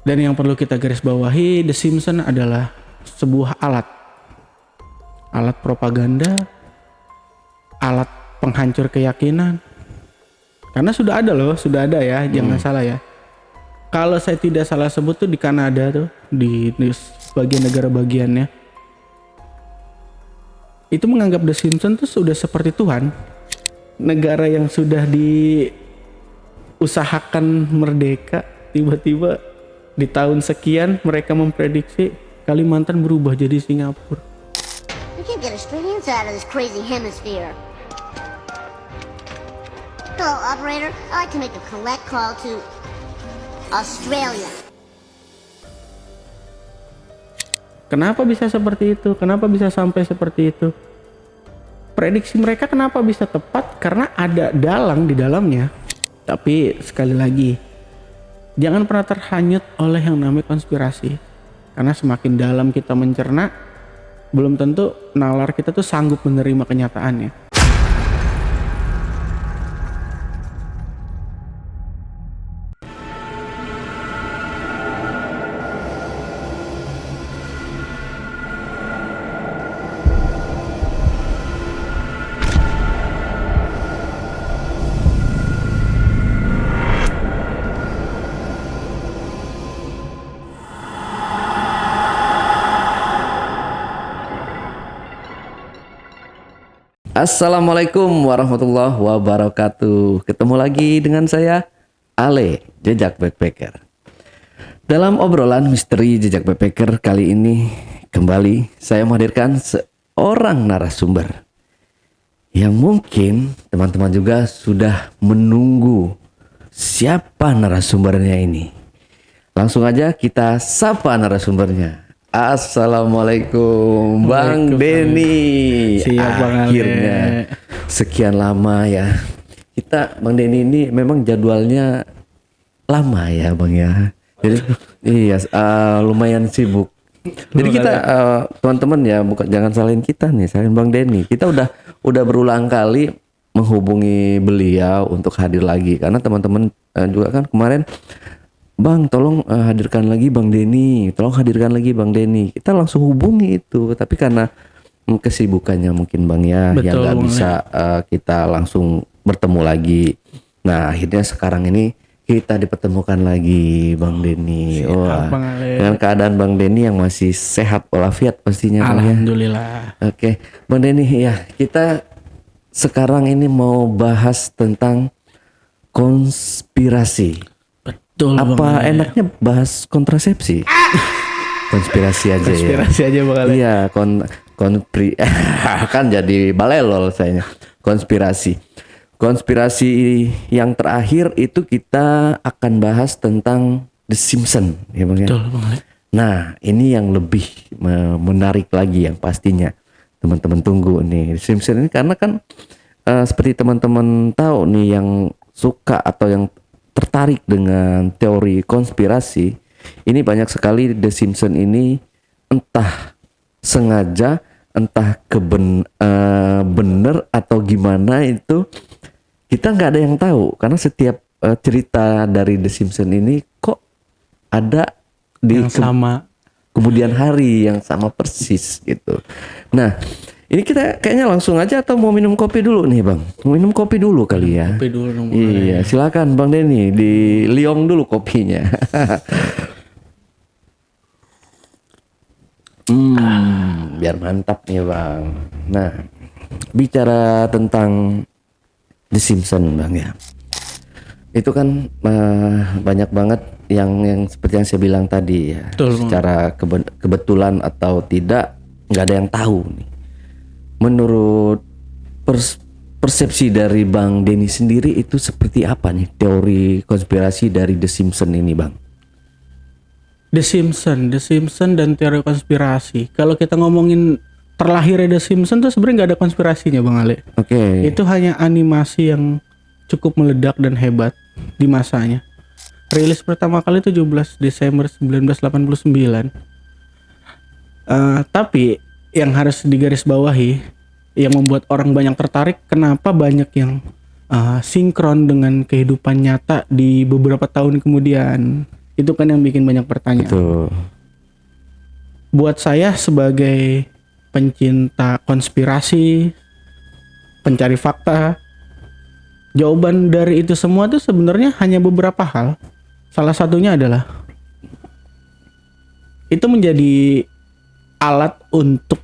Dan yang perlu kita garis bawahi, The Simpsons adalah sebuah alat propaganda, alat penghancur keyakinan. Karena sudah ada ya, jangan salah ya. Kalau saya tidak salah sebut tuh di Kanada tuh, di sebagian negara bagiannya, itu menganggap The Simpsons tuh sudah seperti Tuhan. Negara yang sudah diusahakan merdeka, tiba-tiba di tahun sekian mereka memprediksi Kalimantan berubah jadi Singapura. We can't get a straight answer out of this crazy hemisphere. Hello, operator. I'd like to make a collect call to Australia. Kenapa bisa seperti itu? Kenapa bisa sampai seperti itu? Prediksi mereka kenapa bisa tepat? Karena ada dalang di dalamnya. Tapi sekali lagi, jangan pernah terhanyut oleh yang namanya konspirasi. Karena semakin dalam kita mencerna, belum tentu nalar kita tuh sanggup menerima kenyataannya. Assalamualaikum warahmatullahi wabarakatuh. Ketemu lagi dengan saya, Ale, Jejak Backpacker. Dalam obrolan misteri Jejak Backpacker kali ini, kembali saya menghadirkan seorang narasumber yang mungkin teman-teman juga sudah menunggu siapa narasumbernya ini. Langsung aja kita sapa narasumbernya. Assalamualaikum Bang Denny. Siap Bang Ale. Akhirnya sekian lama ya. Kita Bang Denny ini memang jadwalnya lama ya Bang ya. Jadi iya lumayan sibuk. Jadi kita teman-teman ya jangan salahin kita nih, salahin Bang Denny. Kita udah berulang kali menghubungi beliau untuk hadir lagi karena teman-teman juga kan kemarin, Bang, tolong hadirkan lagi Bang Denny. Tolong hadirkan lagi Bang Denny. Kita langsung hubungi itu. Tapi karena kesibukannya mungkin Bang ya, yang nggak bisa kita langsung bertemu lagi. Nah, akhirnya sekarang ini kita dipertemukan lagi Bang Denny. Wah, dengan keadaan Bang Denny yang masih sehat walafiat pastinya Bang ya. Alhamdulillah. Oke, Bang Denny ya, kita sekarang ini mau bahas tentang konspirasi. Betul, apa enaknya bahas kontrasepsi? Konspirasi aja konspirasi ya. aja Bang Ale. Iya, kan jadi balelol sayanya. Konspirasi yang terakhir itu kita akan bahas tentang The Simpsons ya Bang ya. Betul Bang Ale. Nah, ini yang lebih menarik lagi yang pastinya teman-teman tunggu nih. The Simpsons ini karena kan seperti teman-teman tahu nih yang suka atau yang tertarik dengan teori konspirasi, ini banyak sekali The Simpsons ini entah sengaja, entah bener atau gimana itu kita nggak ada yang tahu karena setiap cerita dari The Simpsons ini kok ada di yang sama kemudian hari yang sama persis gitu. Nah, ini kita kayaknya langsung aja atau mau minum kopi dulu nih Bang? Mau minum kopi dulu kali ya? kopi dulu dong. Iya, silakan Bang Denny di liong dulu kopinya. Biar mantap nih Bang. Nah, bicara tentang The Simpsons Bang ya. Itu kan banyak banget yang seperti yang saya bilang tadi ya. Betul, secara kebetulan atau tidak nggak ada yang tahu nih. Menurut persepsi dari Bang Denny sendiri itu seperti apa nih teori konspirasi dari The Simpsons ini Bang? The Simpsons dan teori konspirasi. Kalau kita ngomongin terlahirnya The Simpsons tuh sebenarnya nggak ada konspirasinya Bang Ale. Oke. Itu hanya animasi yang cukup meledak dan hebat di masanya. Rilis pertama kali 17 Desember 1989. Tapi yang harus digarisbawahi, yang membuat orang banyak tertarik, kenapa banyak yang sinkron dengan kehidupan nyata di beberapa tahun kemudian. Itu kan yang bikin banyak pertanyaan. Betul. Buat saya sebagai pencinta konspirasi, pencari fakta, jawaban dari itu semua tuh sebenarnya hanya beberapa hal. Salah satunya adalah itu menjadi alat untuk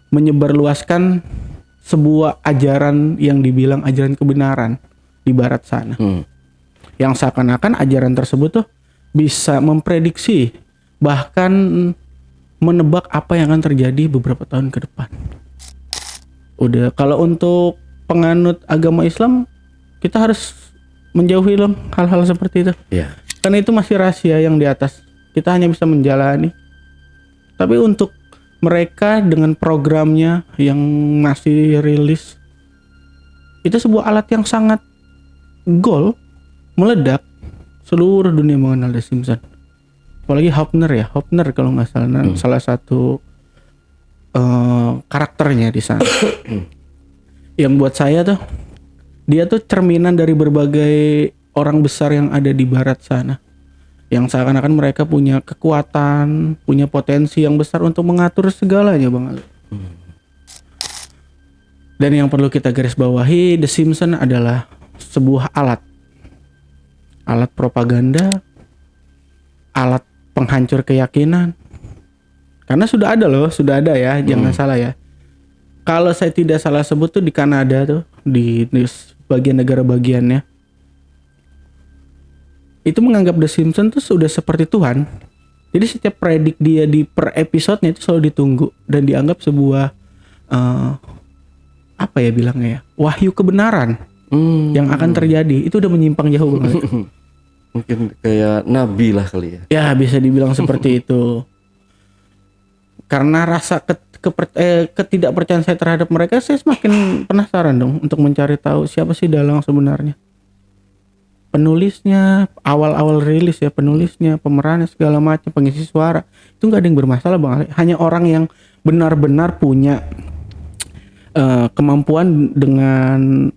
menyebarluaskan sebuah ajaran yang dibilang ajaran kebenaran di barat sana. Yang seakan-akan ajaran tersebut tuh bisa memprediksi, bahkan menebak apa yang akan terjadi beberapa tahun ke depan. Udah, kalau untuk penganut agama Islam, kita harus menjauhi loh hal-hal seperti itu. Iya. Karena itu masih rahasia yang di atas. Kita hanya bisa menjalani. Tapi untuk mereka dengan programnya yang masih rilis, itu sebuah alat yang sangat meledak. Seluruh dunia mengenal The Simpsons. Apalagi Hopner kalau nggak salah, salah satu karakternya di sana. Yang buat saya tuh, dia tuh cerminan dari berbagai orang besar yang ada di barat sana. Yang seakan-akan mereka punya kekuatan, punya potensi yang besar untuk mengatur segalanya, Bang Ali. Dan yang perlu kita garis bawahi, The Simpsons adalah sebuah alat propaganda, alat penghancur keyakinan. Karena sudah ada ya, jangan salah ya. Kalau saya tidak salah sebut tuh di Kanada tuh, di bagian negara bagiannya, itu menganggap The Simpsons tuh sudah seperti Tuhan. Jadi setiap predik dia di per episodenya itu selalu ditunggu dan dianggap sebuah apa ya bilangnya ya, wahyu kebenaran yang akan terjadi. Itu udah menyimpang jauh banget. Mungkin kayak nabi lah kali ya. Ya bisa dibilang seperti itu. Karena rasa ketidakpercayaan saya terhadap mereka, saya semakin penasaran dong untuk mencari tahu siapa sih dalang sebenarnya. Penulisnya, awal-awal rilis ya, penulisnya, pemerannya, segala macam, pengisi suara, itu nggak ada yang bermasalah, Bang Ali. Hanya orang yang benar-benar punya kemampuan dengan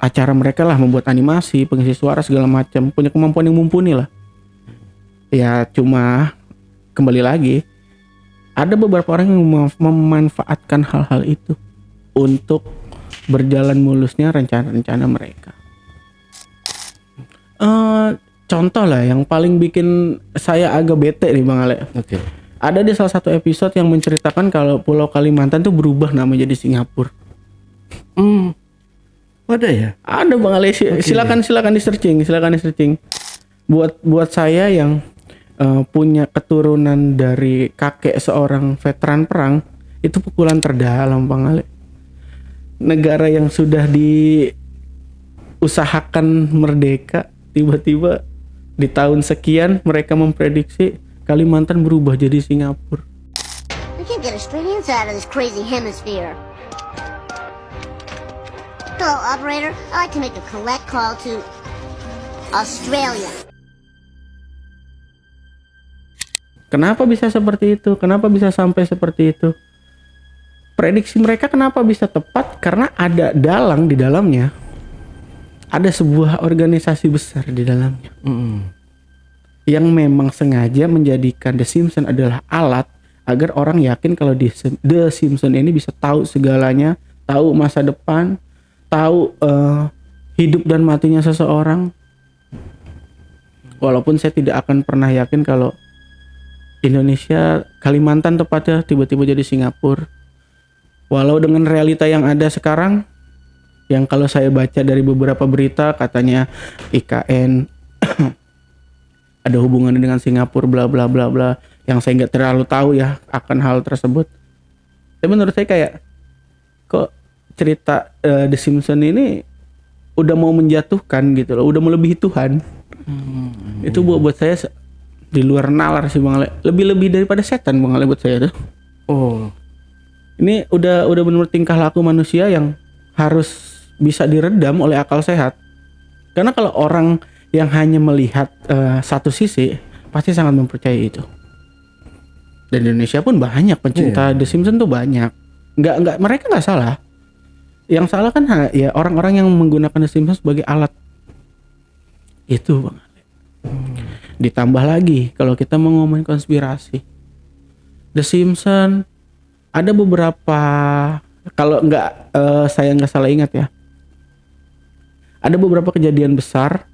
acara mereka lah, membuat animasi, pengisi suara, segala macam, punya kemampuan yang mumpuni lah. Ya cuma kembali lagi, ada beberapa orang yang memanfaatkan hal-hal itu untuk berjalan mulusnya rencana-rencana mereka. Contoh lah yang paling bikin saya agak bete nih, Bang Ale. Oke. Ada di salah satu episode yang menceritakan kalau Pulau Kalimantan tuh berubah nama jadi Singapura. Ada ya? Ada, Bang Ale. Silakan di searching. Buat saya yang punya keturunan dari kakek seorang veteran perang, itu pukulan terdalam, Bang Ale. Negara yang sudah diusahakan merdeka, tiba-tiba di tahun sekian mereka memprediksi Kalimantan berubah jadi Singapura. We can't get a straight inside of this crazy hemisphere. Hello, operator. I'd like to make a collect call to Australia. Kenapa bisa seperti itu? Kenapa bisa sampai seperti itu? Prediksi mereka kenapa bisa tepat? Karena ada dalang di dalamnya. Ada sebuah organisasi besar di dalamnya. Yang memang sengaja menjadikan The Simpsons adalah alat agar orang yakin kalau The Simpsons ini bisa tahu segalanya, tahu masa depan, tahu hidup dan matinya seseorang. Walaupun saya tidak akan pernah yakin kalau Indonesia, Kalimantan tepatnya, tiba-tiba jadi Singapura. Walau dengan realita yang ada sekarang, yang kalau saya baca dari beberapa berita katanya IKN ada hubungannya dengan Singapura, bla bla bla bla, yang saya nggak terlalu tahu ya akan hal tersebut. Tapi menurut saya kayak kok cerita The Simpsons ini udah mau menjatuhkan gitu loh, udah melebihi Tuhan. Itu buat saya di luar nalar sih, Bang Ale. Lebih daripada setan, Bang Ale, buat saya tuh. Oh, Ini udah benar-benar tingkah laku manusia yang harus bisa diredam oleh akal sehat. Karena kalau orang yang hanya melihat satu sisi pasti sangat mempercayai itu. Dan di Indonesia pun banyak pencinta The Simpsons tuh banyak. Nggak mereka nggak salah. Yang salah kan ya orang-orang yang menggunakan The Simpsons sebagai alat. Itu, Bang. Ditambah lagi kalau kita mau ngomongin konspirasi, The Simpsons, ada beberapa, kalau saya nggak salah ingat ya, ada beberapa kejadian besar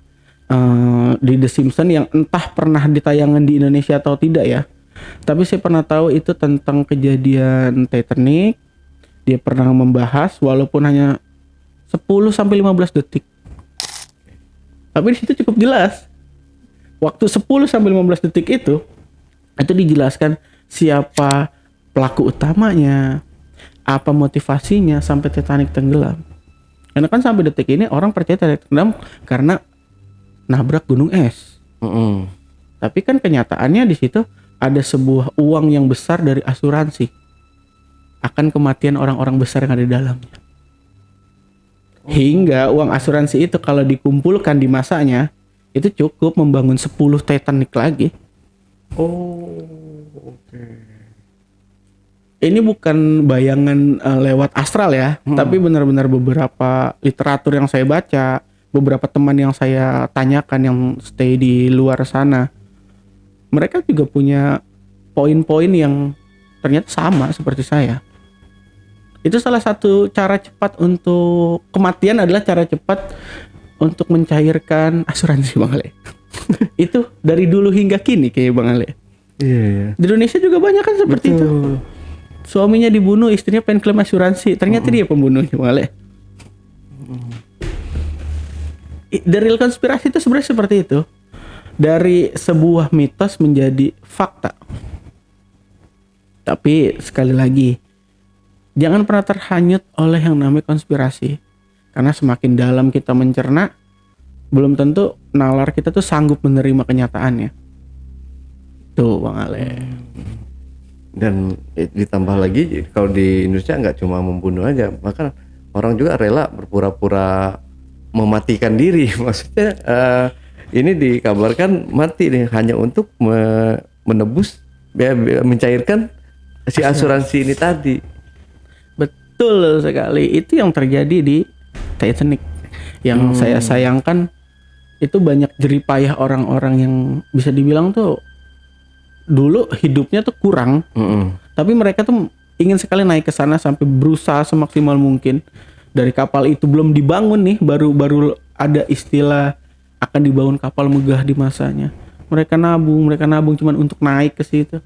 di The Simpsons yang entah pernah ditayangkan di Indonesia atau tidak ya. Tapi saya pernah tahu itu tentang kejadian Titanic. Dia pernah membahas walaupun hanya 10 sampai 15 detik. Tapi di situ cukup jelas. Waktu 10 sampai 15 detik itu dijelaskan siapa pelaku utamanya, apa motivasinya sampai Titanic tenggelam. Karena kan sampai detik ini orang percaya Titanic tenggelam karena nabrak gunung es. Tapi kan kenyataannya di situ ada sebuah uang yang besar dari asuransi akan kematian orang-orang besar yang ada di dalamnya. Hingga uang asuransi itu kalau dikumpulkan di masanya itu cukup membangun 10 Titanic lagi. Ini bukan bayangan lewat astral ya, tapi benar-benar beberapa literatur yang saya baca, beberapa teman yang saya tanyakan yang stay di luar sana, mereka juga punya poin-poin yang ternyata sama seperti saya. Itu salah satu cara cepat untuk kematian adalah cara cepat untuk mencairkan asuransi, Bang Ale. Itu dari dulu hingga kini kayak Bang Ale. Iya. Di Indonesia juga banyak kan seperti itu. Suaminya dibunuh, istrinya pengen klaim asuransi, ternyata dia pembunuhnya, Bang Ale. Dari konspirasi itu sebenarnya seperti itu. Dari sebuah mitos menjadi fakta. Tapi sekali lagi, jangan pernah terhanyut oleh yang namanya konspirasi. Karena semakin dalam kita mencerna, belum tentu nalar kita tuh sanggup menerima kenyataannya. Tuh Bang Ale. Dan ditambah lagi kalau di Indonesia nggak cuma membunuh aja, bahkan orang juga rela berpura-pura mematikan diri. Maksudnya ini dikabarkan mati nih hanya untuk menebus, mencairkan si asuransi ini tadi. Betul sekali. Itu yang terjadi di Titanic. Yang saya sayangkan itu banyak jeripayah orang-orang yang bisa dibilang tuh dulu hidupnya tuh kurang. Tapi mereka tuh ingin sekali naik ke sana sampai berusaha semaksimal mungkin. Dari kapal itu belum dibangun nih, baru ada istilah akan dibangun kapal megah di masanya. Mereka nabung cuman untuk naik ke situ.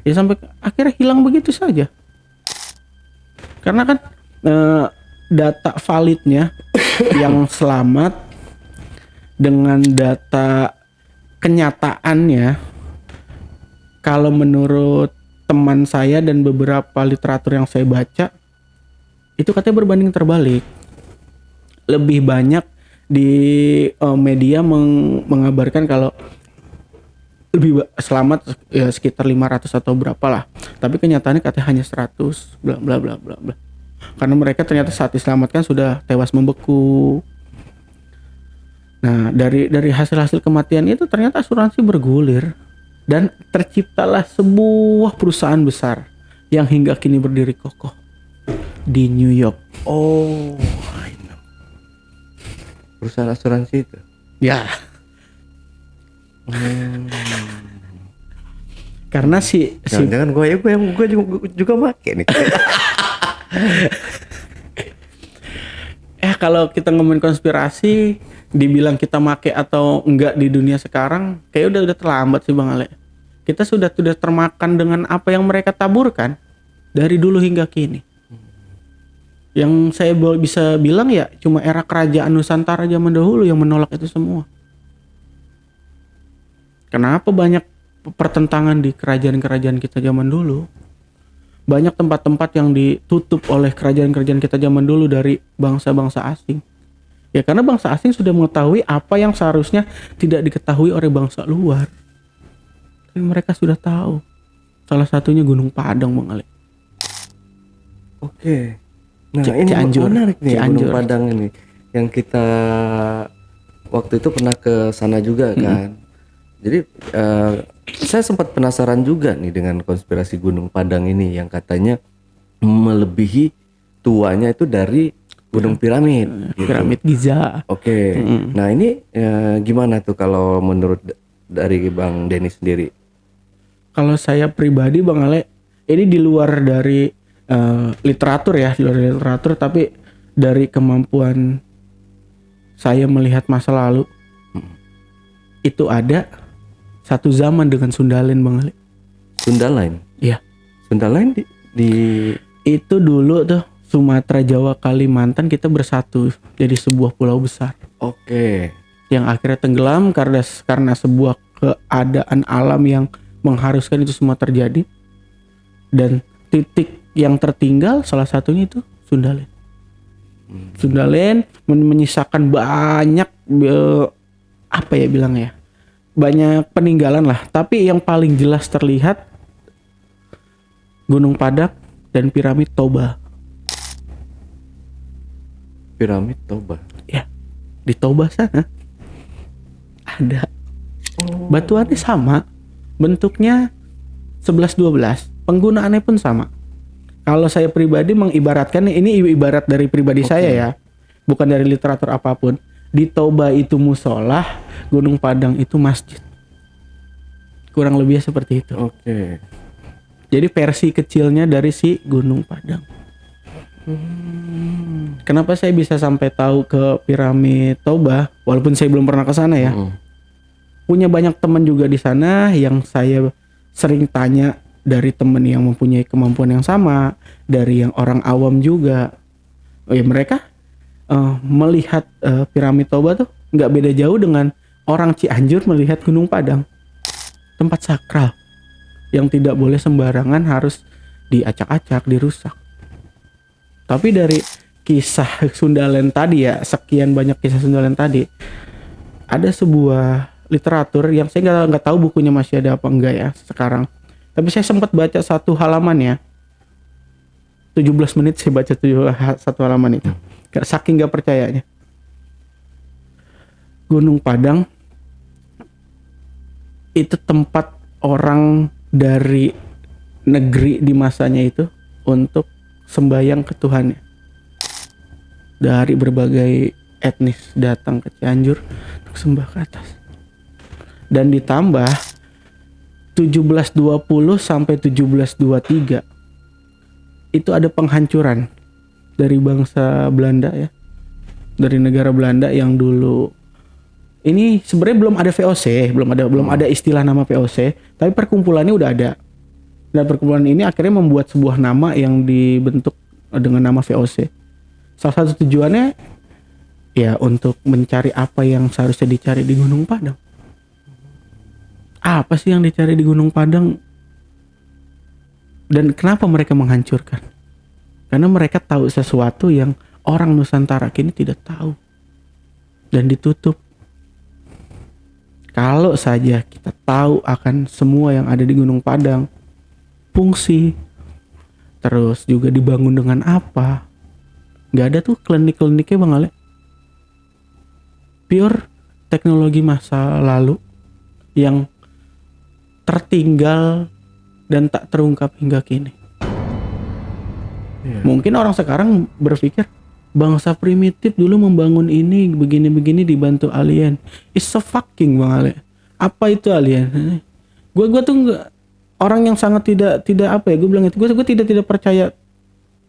Ya sampai akhirnya hilang begitu saja. Karena kan data validnya yang selamat dengan data kenyataannya, kalau menurut teman saya dan beberapa literatur yang saya baca, itu katanya berbanding terbalik. Lebih banyak di media mengabarkan kalau lebih selamat ya sekitar 500 atau berapa lah. Tapi kenyataannya katanya hanya 100 bla bla bla bla bla. Karena mereka ternyata saat diselamatkan sudah tewas membeku. Nah, dari hasil-hasil kematian itu ternyata asuransi bergulir dan terciptalah sebuah perusahaan besar yang hingga kini berdiri kokoh di New York. Oh, I know. Perusahaan asuransi itu. Ya. Karena jangan gue juga make nih. Kalau kita ngomongin konspirasi, dibilang kita make atau enggak di dunia sekarang, kayak udah terlambat sih Bang Ale. Kita sudah termakan dengan apa yang mereka taburkan dari dulu hingga kini. Yang saya bisa bilang ya cuma era kerajaan Nusantara zaman dahulu yang menolak itu semua. Kenapa banyak pertentangan di kerajaan-kerajaan kita zaman dulu? Banyak tempat-tempat yang ditutup oleh kerajaan-kerajaan kita zaman dulu dari bangsa-bangsa asing. Ya karena bangsa asing sudah mengetahui apa yang seharusnya tidak diketahui oleh bangsa luar. Tapi mereka sudah tahu. Salah satunya Gunung Padang, Bang Ale. Oke. Nah, ini Cianjur. menarik nih Cianjur. Gunung Padang ini. Yang kita waktu itu pernah ke sana juga kan. Jadi saya sempat penasaran juga nih dengan konspirasi Gunung Padang ini yang katanya melebihi tuanya itu dari Gunung Piramid. Gitu. Piramid Giza. Oke. Nah ini gimana tuh kalau menurut dari Bang Denny sendiri? Kalau saya pribadi Bang Ale, ini di luar dari literatur ya, di luar dari literatur, tapi dari kemampuan saya melihat masa lalu. Itu ada satu zaman dengan Sundalen Bang Ale. Sundalain? Iya. Sundalain di Itu dulu tuh Sumatera, Jawa, Kalimantan kita bersatu jadi sebuah pulau besar. Oke. Yang akhirnya tenggelam karena sebuah keadaan alam yang mengharuskan itu semua terjadi. Dan titik yang tertinggal salah satunya itu Sundalen. Sundalen menyisakan banyak apa ya bilangnya, banyak peninggalan lah. Tapi yang paling jelas terlihat Gunung Padang dan Piramid Toba. Piramid Toba. Ya, di Toba sana ada. Batuannya sama, bentuknya 11-12, penggunaannya pun sama. Kalau saya pribadi mengibaratkan, ini ibarat dari pribadi saya ya, bukan dari literatur apapun. Di Toba itu musola, Gunung Padang itu masjid. Kurang lebih seperti itu. Oke. Jadi versi kecilnya dari si Gunung Padang. Kenapa saya bisa sampai tahu ke Piramid Toba, walaupun saya belum pernah ke sana ya. Punya banyak teman juga di sana yang saya sering tanya, dari teman yang mempunyai kemampuan yang sama, dari yang orang awam juga. Oh ya, mereka melihat Piramid Toba tuh nggak beda jauh dengan orang Cianjur melihat Gunung Padang. Tempat sakral yang tidak boleh sembarangan, harus diacak-acak, dirusak. Tapi dari kisah Sundalen tadi ya, sekian banyak kisah Sundalen tadi, ada sebuah literatur yang saya nggak tahu bukunya masih ada apa enggak ya sekarang. Tapi saya sempat baca satu halaman ya. 17 menit saya baca satu halaman itu. Saking gak percayanya. Gunung Padang itu tempat orang dari negeri di masanya itu untuk sembahyang ke Tuhannya. Dari berbagai etnis datang ke Cianjur untuk sembah ke atas. Dan ditambah 1720 sampai 1723 itu ada penghancuran dari bangsa Belanda ya, dari negara Belanda yang dulu ini sebenarnya belum ada VOC, belum ada istilah nama VOC, tapi perkumpulannya udah ada. Dan perkumpulan ini akhirnya membuat sebuah nama yang dibentuk dengan nama VOC. Salah satu tujuannya ya untuk mencari apa yang seharusnya dicari di Gunung Padang. Apa sih yang dicari di Gunung Padang? Dan kenapa mereka menghancurkan? Karena mereka tahu sesuatu yang orang Nusantara kini tidak tahu. Dan ditutup. Kalau saja kita tahu akan semua yang ada di Gunung Padang, fungsi, terus juga dibangun dengan apa, gak ada tuh klinik-kliniknya Bang Ale. Pure teknologi masa lalu yang tertinggal dan tak terungkap hingga kini. Mungkin orang sekarang berpikir bangsa primitif dulu membangun ini begini-begini dibantu alien. It's so fucking Bang Ale. Apa itu alien? Gue tuh nggak, orang yang sangat tidak apa ya, gue bilang itu gue tidak percaya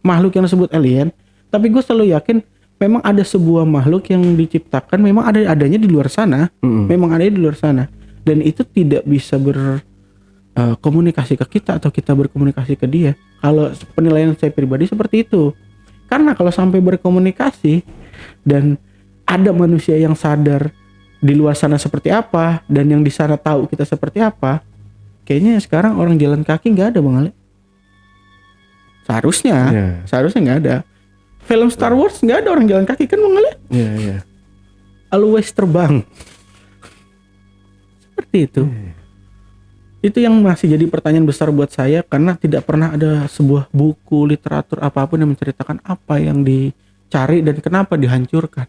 makhluk yang disebut alien. Tapi gue selalu yakin memang ada sebuah makhluk yang diciptakan, memang adanya di luar sana, memang ada di luar sana. Dan itu tidak bisa berkomunikasi ke kita atau kita berkomunikasi ke dia. Kalau penilaian saya pribadi seperti itu. Karena kalau sampai berkomunikasi dan ada manusia yang sadar di luar sana seperti apa dan yang di sana tahu kita seperti apa, kayaknya sekarang orang jalan kaki nggak ada Bang Ale. Seharusnya nggak ada. Film Star Wars nggak ada orang jalan kaki kan Bang Ale? Iya. Always terbang. Seperti itu. Itu yang masih jadi pertanyaan besar buat saya, karena tidak pernah ada sebuah buku literatur apapun yang menceritakan apa yang dicari dan kenapa dihancurkan.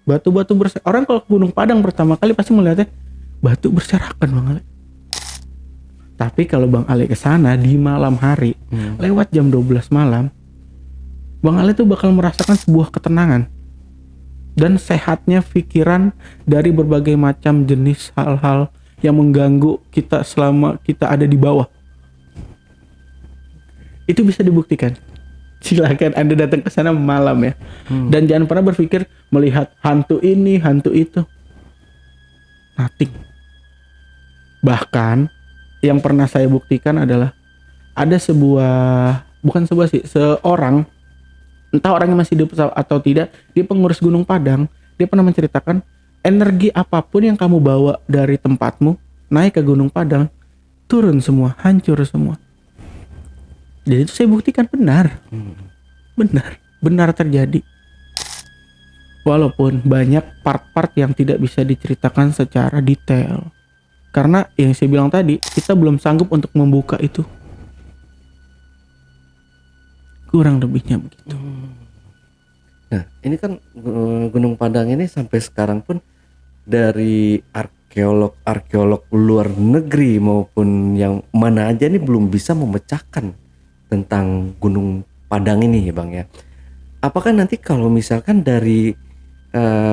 Batu-batu orang kalau ke Gunung Padang pertama kali pasti melihatnya batu berserakan Bang Ale. Tapi kalau Bang Ale ke sana di malam hari, lewat jam 12 malam, Bang Ale tuh bakal merasakan sebuah ketenangan dan sehatnya pikiran dari berbagai macam jenis hal-hal yang mengganggu kita selama kita ada di bawah. Itu bisa dibuktikan. Silakan Anda datang ke sana malam ya. Dan jangan pernah berpikir melihat hantu ini, hantu itu. Nothing. Bahkan yang pernah saya buktikan adalah ada seorang, entah orangnya masih hidup atau tidak, dia pengurus Gunung Padang. Dia pernah menceritakan energi apapun yang kamu bawa dari tempatmu naik ke Gunung Padang, turun semua, hancur semua. Jadi itu saya buktikan benar. Benar terjadi. Walaupun banyak part-part yang tidak bisa diceritakan secara detail. Karena yang saya bilang tadi, kita belum sanggup untuk membuka itu. Kurang lebihnya begitu. Nah, ini kan Gunung Padang ini sampai sekarang pun dari arkeolog luar negeri maupun yang mana aja ini belum bisa memecahkan tentang Gunung Padang ini ya Bang ya. Apakah nanti kalau misalkan dari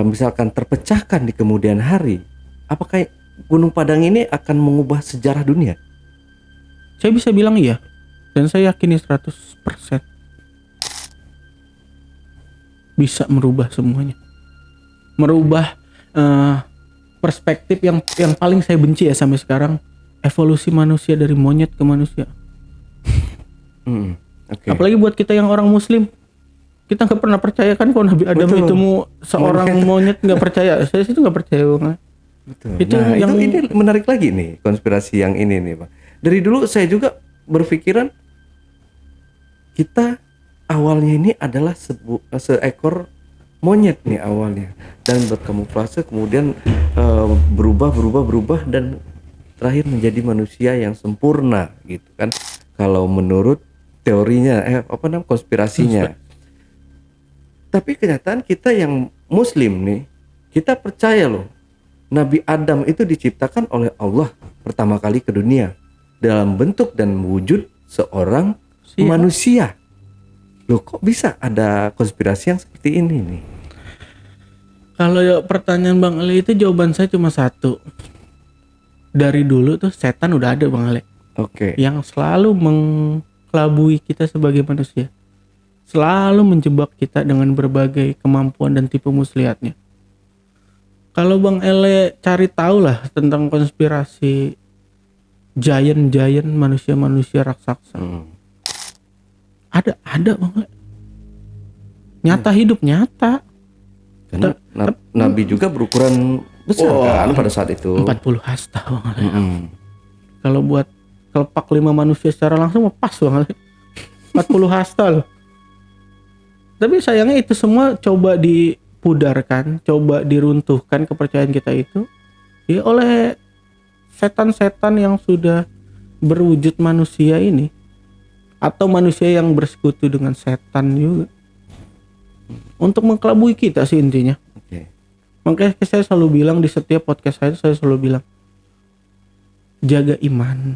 misalkan terpecahkan di kemudian hari, apakah Gunung Padang ini akan mengubah sejarah dunia? Saya bisa bilang iya. Dan saya yakini 100% bisa merubah semuanya. Merubah perspektif yang paling saya benci ya sampai sekarang, evolusi manusia dari monyet ke manusia. Okay. Apalagi buat kita yang orang Muslim, kita nggak pernah percaya kan kalau Nabi Adam itu seorang monyet, nggak percaya. Saya sih nggak percaya banget. Betul. Itu nah, yang ini menarik lagi nih konspirasi yang ini nih Bang. Dari dulu saya juga berpikiran kita awalnya ini adalah seekor monyet nih awalnya dan berkamuflase kemudian berubah dan terakhir menjadi manusia yang sempurna gitu kan kalau menurut teorinya konspirasinya. Tapi kenyataan kita yang Muslim nih, kita percaya loh Nabi Adam itu diciptakan oleh Allah pertama kali ke dunia dalam bentuk dan wujud seorang manusia. Loh kok bisa ada konspirasi yang seperti ini nih? Kalau pertanyaan Bang Ale itu jawaban saya cuma satu. Dari dulu tuh setan udah ada Bang Ale. Oke. Yang selalu mengkelabui kita sebagai manusia. Selalu menjebak kita dengan berbagai kemampuan dan tipu muslihatnya. Kalau Bang Ele cari tahu lah tentang konspirasi giant manusia raksasa. Ada Bang. Nyata hidup nyata. Karena Nabi juga berukuran besar kan pada saat itu. 40 hasta Bang. Kalau buat kelepak 5 manusia secara langsung pas Bang. 40 hasta loh. Tapi sayangnya itu semua coba dipudarkan, coba diruntuhkan kepercayaan kita itu ya oleh setan-setan yang sudah berwujud manusia ini. Atau manusia yang bersekutu dengan setan juga untuk mengkelabui kita sih intinya. Makanya saya selalu bilang di setiap podcast saya selalu bilang jaga iman,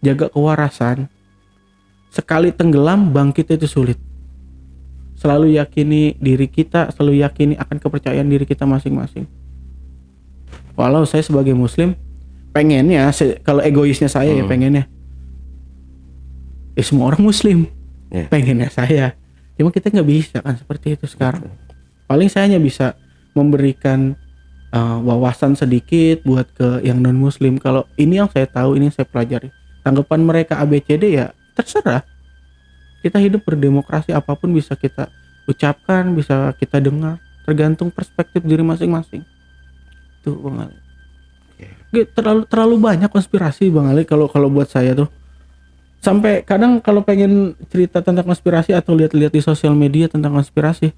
jaga kewarasan. Sekali tenggelam bangkit itu sulit. Selalu yakini diri kita, selalu yakini akan kepercayaan diri kita masing-masing. Walau saya sebagai Muslim pengennya, kalau egoisnya saya ya pengennya semua orang Muslim pengennya saya, cuma kita nggak bisa kan seperti itu sekarang. Paling saya hanya bisa memberikan wawasan sedikit buat ke yang non Muslim. Kalau ini yang saya tahu, ini yang saya pelajari. Tanggapan mereka ABCD ya terserah. Kita hidup berdemokrasi, apapun bisa kita ucapkan, bisa kita dengar, tergantung perspektif diri masing-masing. Tuh Bang Ali. Terlalu banyak konspirasi Bang Ali kalau buat saya tuh. Sampai kadang kalau pengen cerita tentang konspirasi atau lihat-lihat di sosial media tentang konspirasi,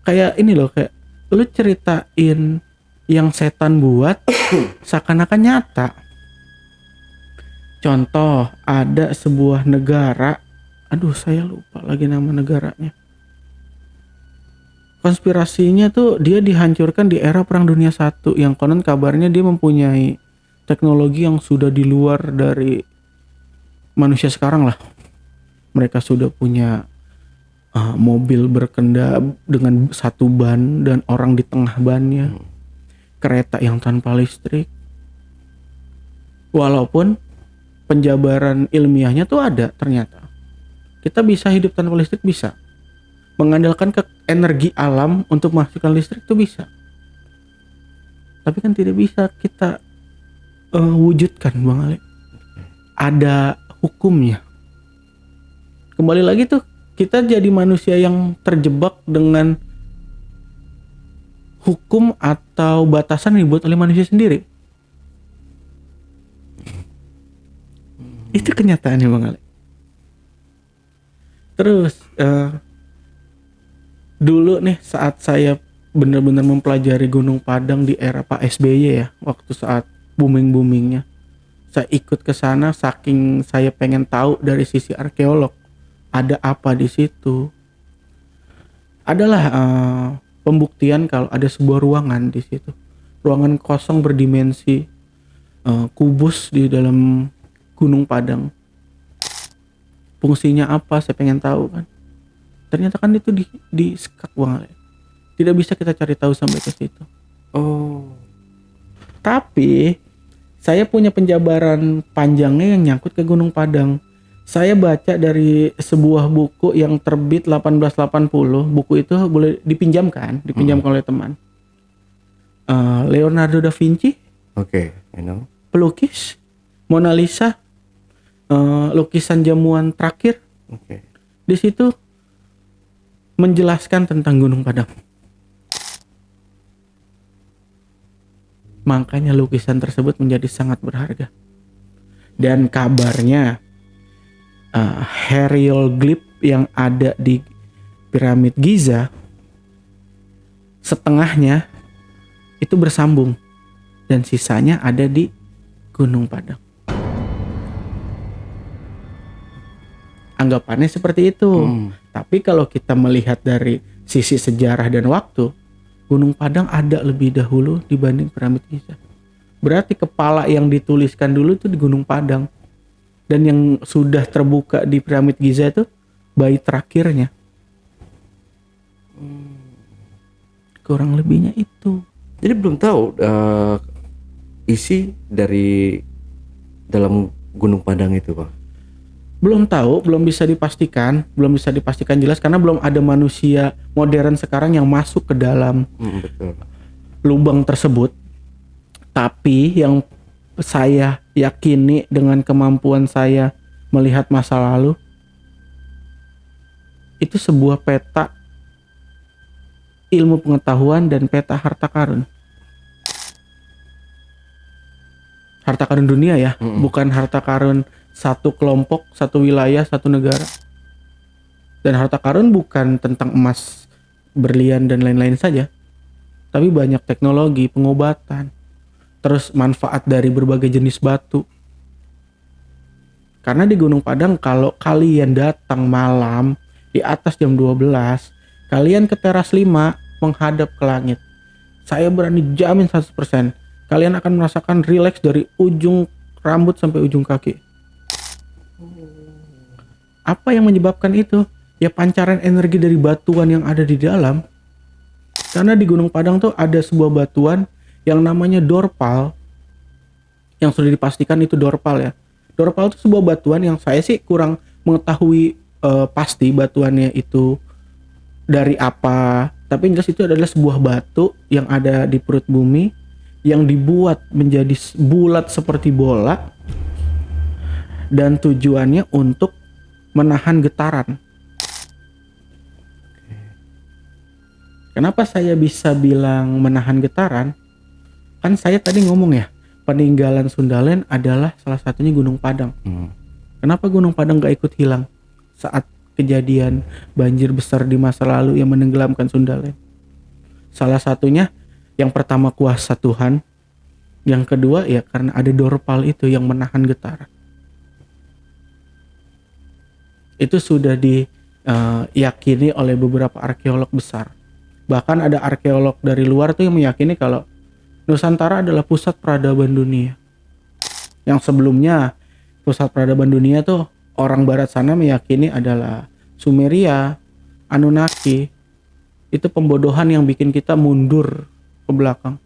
kayak ini loh, kayak lu ceritain yang setan buat seakan-akan nyata. Contoh, ada sebuah negara, aduh saya lupa lagi nama negaranya. Konspirasinya tuh dia dihancurkan di era Perang Dunia I, yang konon kabarnya dia mempunyai teknologi yang sudah di luar dari manusia sekarang lah. Mereka sudah punya mobil berkendara dengan satu ban dan orang di tengah bannya. kereta yang tanpa listrik. Walaupun penjabaran ilmiahnya tuh ada ternyata. Kita bisa hidup tanpa listrik, bisa. Mengandalkan ke energi alam untuk menghasilkan listrik tuh bisa. Tapi kan tidak bisa kita wujudkan, Bang Ale. Ada hukumnya. Kembali lagi tuh, kita jadi manusia yang terjebak dengan hukum atau batasan yang dibuat oleh manusia sendiri. Itu kenyataannya, Bang Ale. Terus dulu nih saat saya benar-benar mempelajari Gunung Padang di era Pak SBY ya, waktu saat booming-boomingnya, saya ikut ke sana saking saya pengen tahu dari sisi arkeolog ada apa di situ. Adalah pembuktian kalau ada sebuah ruangan di situ, ruangan kosong berdimensi kubus di dalam Gunung Padang. Fungsinya apa? Saya pengen tahu kan. Ternyata kan itu di sekak, Bang Ale. Tidak bisa kita cari tahu sampai ke situ. Oh. Tapi saya punya penjabaran panjangnya yang nyangkut ke Gunung Padang. Saya baca dari sebuah buku yang terbit 1880. Buku itu boleh dipinjamkan oleh teman. Leonardo da Vinci. Oke, I know. Pelukis Mona Lisa, lukisan jamuan terakhir. Oke. Di situ menjelaskan tentang Gunung Padang. Makanya lukisan tersebut menjadi sangat berharga. Dan kabarnya hieroglif yang ada di piramid Giza setengahnya itu bersambung dan sisanya ada di Gunung Padang. Anggapannya seperti itu. Tapi kalau kita melihat dari sisi sejarah dan waktu, Gunung Padang ada lebih dahulu dibanding piramid Giza. Berarti kepala yang dituliskan dulu itu di Gunung Padang. Dan yang sudah terbuka di piramid Giza itu bait terakhirnya. Kurang lebihnya itu. Jadi belum tahu isi dari dalam Gunung Padang itu, Pak. Belum tahu, belum bisa dipastikan jelas karena belum ada manusia modern sekarang yang masuk ke dalam Betul. lubang tersebut. Tapi yang saya yakini dengan kemampuan saya melihat masa lalu, itu sebuah peta ilmu pengetahuan dan peta harta karun. Harta karun dunia ya, bukan harta karun satu kelompok, satu wilayah, satu negara. Dan harta karun bukan tentang emas, berlian dan lain-lain saja, tapi banyak teknologi, pengobatan, terus manfaat dari berbagai jenis batu. Karena di Gunung Padang kalau kalian datang malam di atas jam 12, kalian ke teras 5 menghadap ke langit, saya berani jamin 100% kalian akan merasakan rileks dari ujung rambut sampai ujung kaki. Apa yang menyebabkan itu? Ya pancaran energi dari batuan yang ada di dalam. Karena di Gunung Padang tuh ada sebuah batuan yang namanya dorpal, yang sudah dipastikan itu dorpal ya. Dorpal itu sebuah batuan yang saya sih kurang mengetahui pasti batuannya itu dari apa. Tapi yang jelas itu adalah sebuah batu yang ada di perut bumi yang dibuat menjadi bulat seperti bola dan tujuannya untuk menahan getaran. Kenapa saya bisa bilang menahan getaran? Kan saya tadi ngomong ya, peninggalan Sundaland adalah salah satunya Gunung Padang. Kenapa Gunung Padang gak ikut hilang saat kejadian banjir besar di masa lalu yang menenggelamkan Sundaland? Salah satunya yang pertama kuasa Tuhan, yang kedua ya karena ada dorpal itu yang menahan getaran. Itu sudah diyakini oleh beberapa arkeolog besar. Bahkan ada arkeolog dari luar tuh yang meyakini kalau Nusantara adalah pusat peradaban dunia. Yang sebelumnya pusat peradaban dunia tuh orang barat sana meyakini adalah Sumeria, Anunnaki. Itu pembodohan yang bikin kita mundur ke belakang.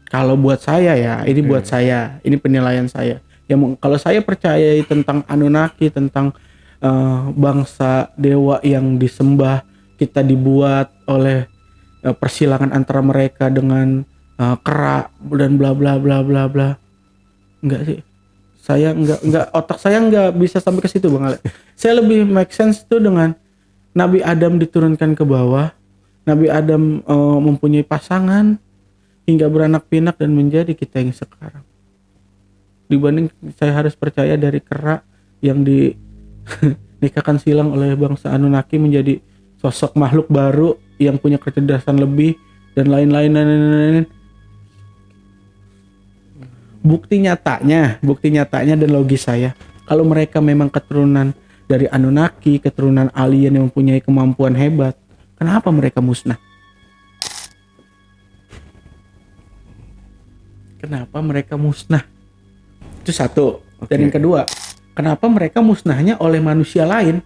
Kalau buat saya ya, ini buat saya, ini penilaian saya. Ya kalau saya percaya tentang Anunnaki, tentang bangsa dewa yang disembah, kita dibuat oleh persilangan antara mereka dengan kera dan bla bla bla bla bla. Enggak sih. Saya enggak otak saya enggak bisa sampai ke situ Bang Ale. Saya lebih make sense tuh dengan Nabi Adam diturunkan ke bawah. Nabi Adam mempunyai pasangan hingga beranak pinak dan menjadi kita yang sekarang. Dibanding saya harus percaya dari kera yang dinikahkan silang oleh bangsa Anunnaki menjadi sosok makhluk baru yang punya kecerdasan lebih dan lain-lain. Bukti nyatanya dan logis saya, kalau mereka memang keturunan dari Anunnaki, keturunan alien yang mempunyai kemampuan hebat, kenapa mereka musnah? Kenapa mereka musnah? Itu satu. Dan yang kedua, kenapa mereka musnahnya oleh manusia lain?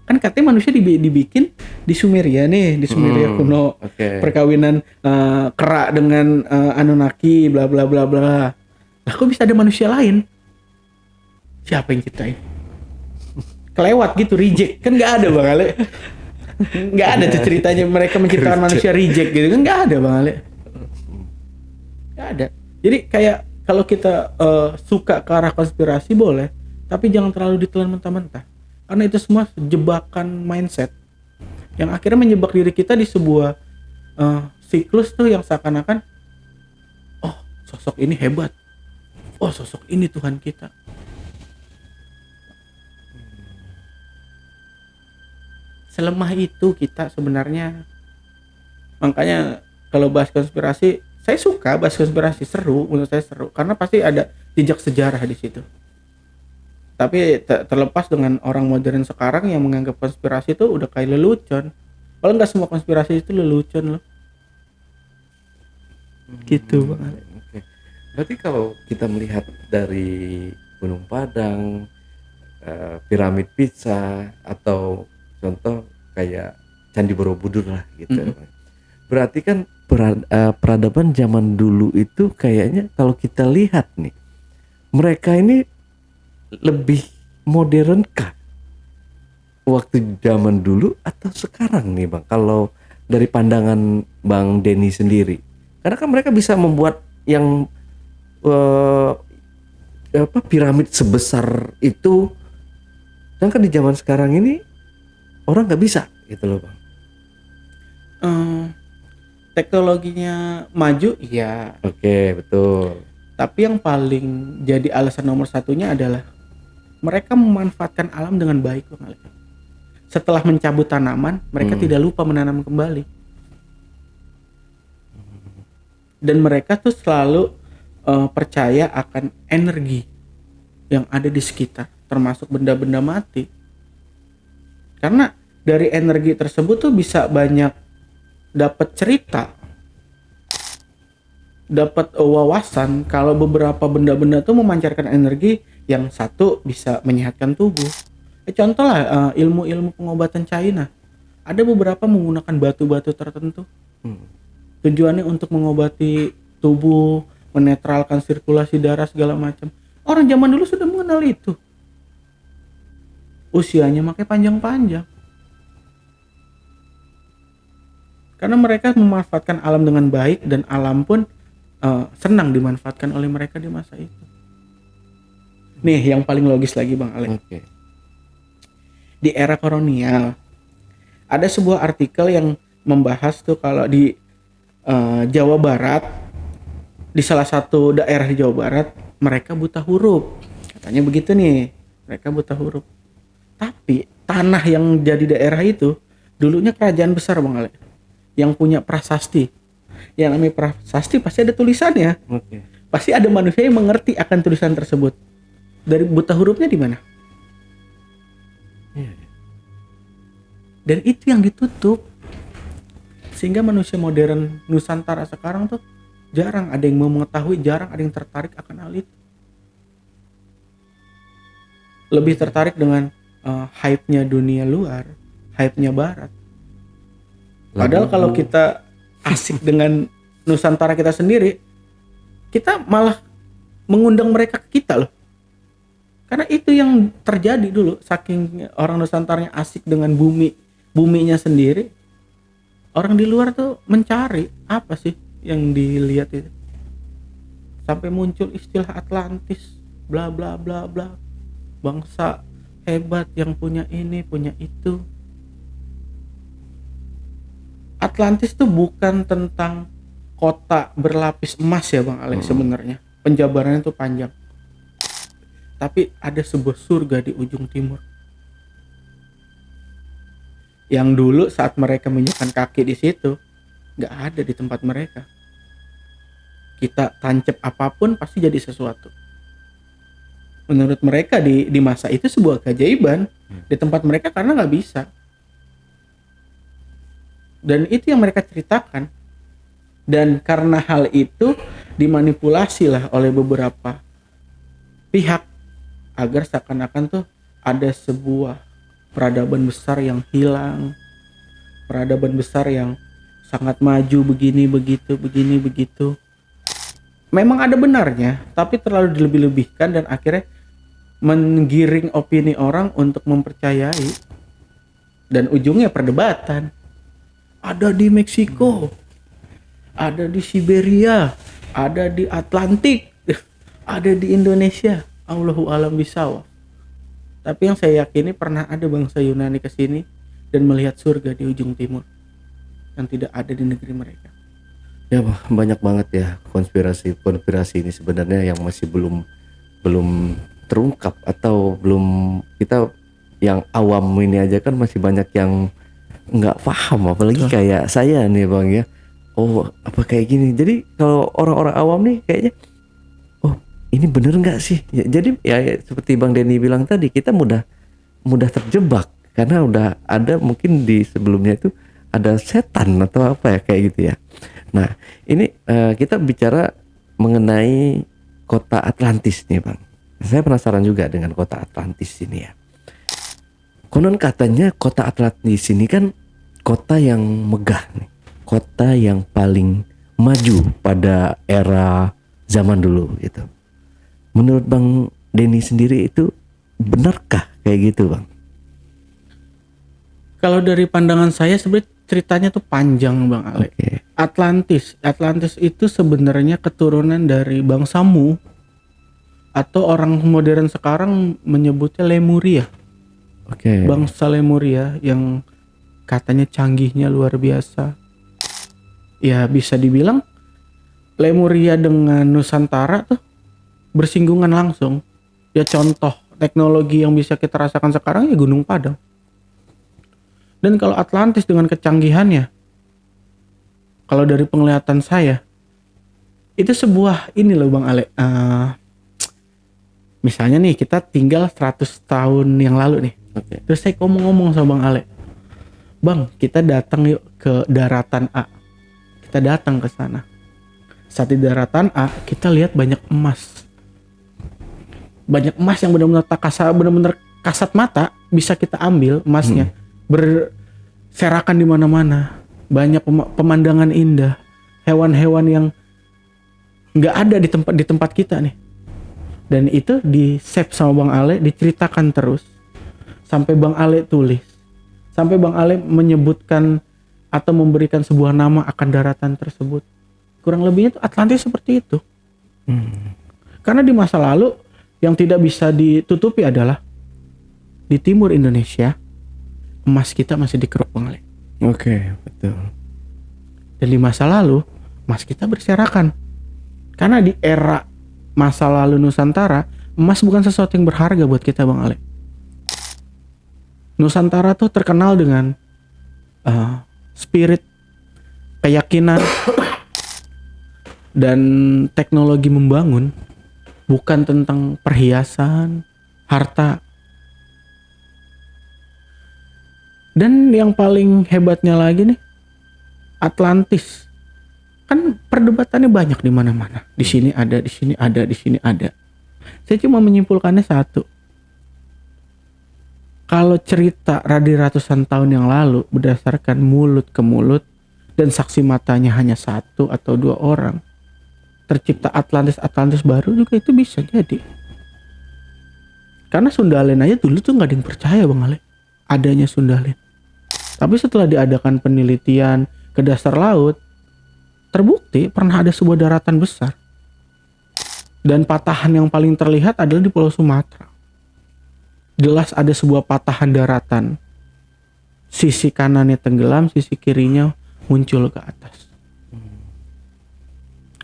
Kan katanya manusia dibikin di Sumeria nih, di Sumeria kuno. Perkawinan kera dengan Anunnaki, bla bla bla bla. Lah kok bisa ada manusia lain? Siapa yang ciptain? Kelewat gitu, reject. Kan nggak ada Bang Ale. Nggak ada tuh ceritanya mereka menciptakan manusia reject gitu kan, nggak ada Bang Ale. Nggak ada. Jadi kayak kalau kita suka ke arah konspirasi boleh, tapi jangan terlalu ditelan mentah-mentah. Karena itu semua jebakan mindset yang akhirnya menyebak diri kita di sebuah siklus tuh yang seakan-akan oh sosok ini hebat, oh sosok ini Tuhan kita. Selemah itu kita sebenarnya. Makanya kalau bahas konspirasi, saya suka bahas konspirasi, seru, menurut saya seru karena pasti ada jejak sejarah di situ. Tapi terlepas dengan orang modern sekarang yang menganggap konspirasi itu udah kayak lelucon. Kalau nggak semua konspirasi itu lelucon loh. Gitu Bang Ale. Oke. Berarti kalau kita melihat dari Gunung Padang, piramid Pizza atau contoh kayak Candi Borobudur lah gitu. Berarti kan peradaban zaman dulu itu kayaknya kalau kita lihat nih, mereka ini lebih modern kah waktu zaman dulu atau sekarang nih Bang, kalau dari pandangan Bang Denny sendiri? Karena kan mereka bisa membuat yang piramid sebesar itu, dan kan di zaman sekarang ini orang nggak bisa gitu loh Bang. Teknologinya maju iya. Oke, betul. Tapi yang paling jadi alasan nomor satunya adalah mereka memanfaatkan alam dengan baik Bang Ale. Setelah mencabut tanaman, mereka tidak lupa menanam kembali. Dan mereka tuh selalu percaya akan energi yang ada di sekitar, termasuk benda-benda mati. Karena dari energi tersebut tuh bisa banyak dapat cerita, dapat wawasan. Kalau beberapa benda-benda tuh memancarkan energi yang satu bisa menyehatkan tubuh. Contoh lah ilmu-ilmu pengobatan China. Ada beberapa menggunakan batu-batu tertentu. Tujuannya untuk mengobati tubuh, menetralkan sirkulasi darah segala macam. Orang zaman dulu sudah mengenal itu. Usianya makanya panjang-panjang. Karena mereka memanfaatkan alam dengan baik dan alam pun senang dimanfaatkan oleh mereka di masa itu. Nih yang paling logis lagi Bang Ale. Di era kolonial ada sebuah artikel yang membahas tuh kalau di Jawa Barat, di salah satu daerah di Jawa Barat mereka buta huruf. Katanya begitu nih, mereka buta huruf. Tapi tanah yang jadi daerah itu dulunya kerajaan besar Bang Ale, yang punya prasasti. Yang namanya prasasti pasti ada tulisannya. Pasti ada manusia yang mengerti akan tulisan tersebut. Dari buta hurufnya di mana? Dan itu yang ditutup. Sehingga manusia modern Nusantara sekarang tuh jarang ada yang mau mengetahui, jarang ada yang tertarik akan hal itu. Lebih tertarik dengan hype-nya dunia luar, hype-nya barat. Padahal kalau kita asik dengan Nusantara kita sendiri, kita malah mengundang mereka ke kita loh. Karena itu yang terjadi dulu, saking orang Nusantaranya asik dengan buminya sendiri. Orang di luar tuh mencari apa sih yang dilihat itu. Sampai muncul istilah Atlantis, bla bla bla bla. Bangsa hebat yang punya ini, punya itu. Atlantis tuh bukan tentang kota berlapis emas ya Bang Alex sebenarnya. Penjabarannya tuh panjang. Tapi ada sebuah surga di ujung timur. Yang dulu saat mereka menginjakkan kaki di situ, nggak ada di tempat mereka. Kita tancap apapun pasti jadi sesuatu. Menurut mereka di masa itu sebuah keajaiban. Di tempat mereka karena nggak bisa. Dan itu yang mereka ceritakan. Dan karena hal itu dimanipulasi lah oleh beberapa pihak agar seakan-akan tuh ada sebuah peradaban besar yang hilang, peradaban besar yang sangat maju begini begitu. Memang ada benarnya, tapi terlalu dilebih-lebihkan dan akhirnya menggiring opini orang untuk mempercayai, dan ujungnya perdebatan. Ada di Meksiko, ada di Siberia, ada di Atlantik, ada di Indonesia. Allahu a'lam bishawab. Tapi yang saya yakini pernah ada bangsa Yunani ke sini dan melihat surga di ujung timur yang tidak ada di negeri mereka. Ya banyak banget ya konspirasi ini sebenarnya yang masih belum terungkap, atau belum, kita yang awam ini aja kan masih banyak yang nggak paham, apalagi kayak saya nih Bang ya. Oh apa kayak gini. Jadi kalau orang-orang awam nih kayaknya, oh ini bener nggak sih? Ya, jadi ya seperti Bang Denny bilang tadi, kita mudah terjebak karena udah ada mungkin di sebelumnya itu ada setan atau apa ya kayak gitu ya. Nah ini kita bicara mengenai kota Atlantis nih Bang. Saya penasaran juga dengan kota Atlantis ini ya. Konon katanya kota Atlantis ini kan kota yang megah nih, kota yang paling maju pada era zaman dulu gitu. Menurut Bang Denny sendiri itu benarkah kayak gitu Bang? Kalau dari pandangan saya sebenarnya ceritanya tuh panjang Bang Ale. Okay. Atlantis itu sebenarnya keturunan dari bangsa Mu, atau orang modern sekarang menyebutnya Lemuria. Oke. Bangsa Lemuria yang katanya canggihnya luar biasa. Ya bisa dibilang Lemuria dengan Nusantara tuh bersinggungan langsung. Ya contoh teknologi yang bisa kita rasakan sekarang ya Gunung Padang. Dan kalau Atlantis dengan kecanggihannya, kalau dari penglihatan saya, itu sebuah ini loh Bang Ale. Misalnya nih kita tinggal 100 tahun yang lalu nih. Okay. Terus saya ngomong sama Bang Ale, Bang kita datang yuk ke daratan A. Kita datang ke sana. Saat di daratan A kita lihat banyak emas. Banyak emas yang benar-benar kasat mata, bisa kita ambil emasnya. Berserakan di mana-mana. Banyak pemandangan indah, hewan-hewan yang nggak ada di tempat kita nih. Dan itu di save sama Bang Ale, diceritakan terus sampai Bang Ale tulis, sampai Bang Ale menyebutkan atau memberikan sebuah nama akan daratan tersebut. Kurang lebihnya tuh Atlantis seperti itu. Karena di masa lalu yang tidak bisa ditutupi adalah di timur Indonesia emas kita masih dikeruk Bang Ale. Oke, betul. Dan di masa lalu emas kita berserakan. Karena di era masa lalu Nusantara, emas bukan sesuatu yang berharga buat kita Bang Ale. Nusantara tuh terkenal dengan spirit, keyakinan, dan teknologi membangun, bukan tentang perhiasan, harta. Dan yang paling hebatnya lagi nih, Atlantis. Kan perdebatannya banyak di mana-mana. Di sini ada, di sini ada, di sini ada. Saya cuma menyimpulkannya satu. Kalau cerita dari ratusan tahun yang lalu berdasarkan mulut ke mulut dan saksi matanya hanya 1 atau 2 orang, tercipta Atlantis baru juga itu bisa jadi. Karena Sundalen aja dulu tuh nggak ada yang percaya Bang Ale adanya Sundalen. Tapi setelah diadakan penelitian ke dasar laut, terbukti pernah ada sebuah daratan besar. Dan patahan yang paling terlihat adalah di Pulau Sumatera. Jelas ada sebuah patahan daratan. Sisi kanannya tenggelam, sisi kirinya muncul ke atas.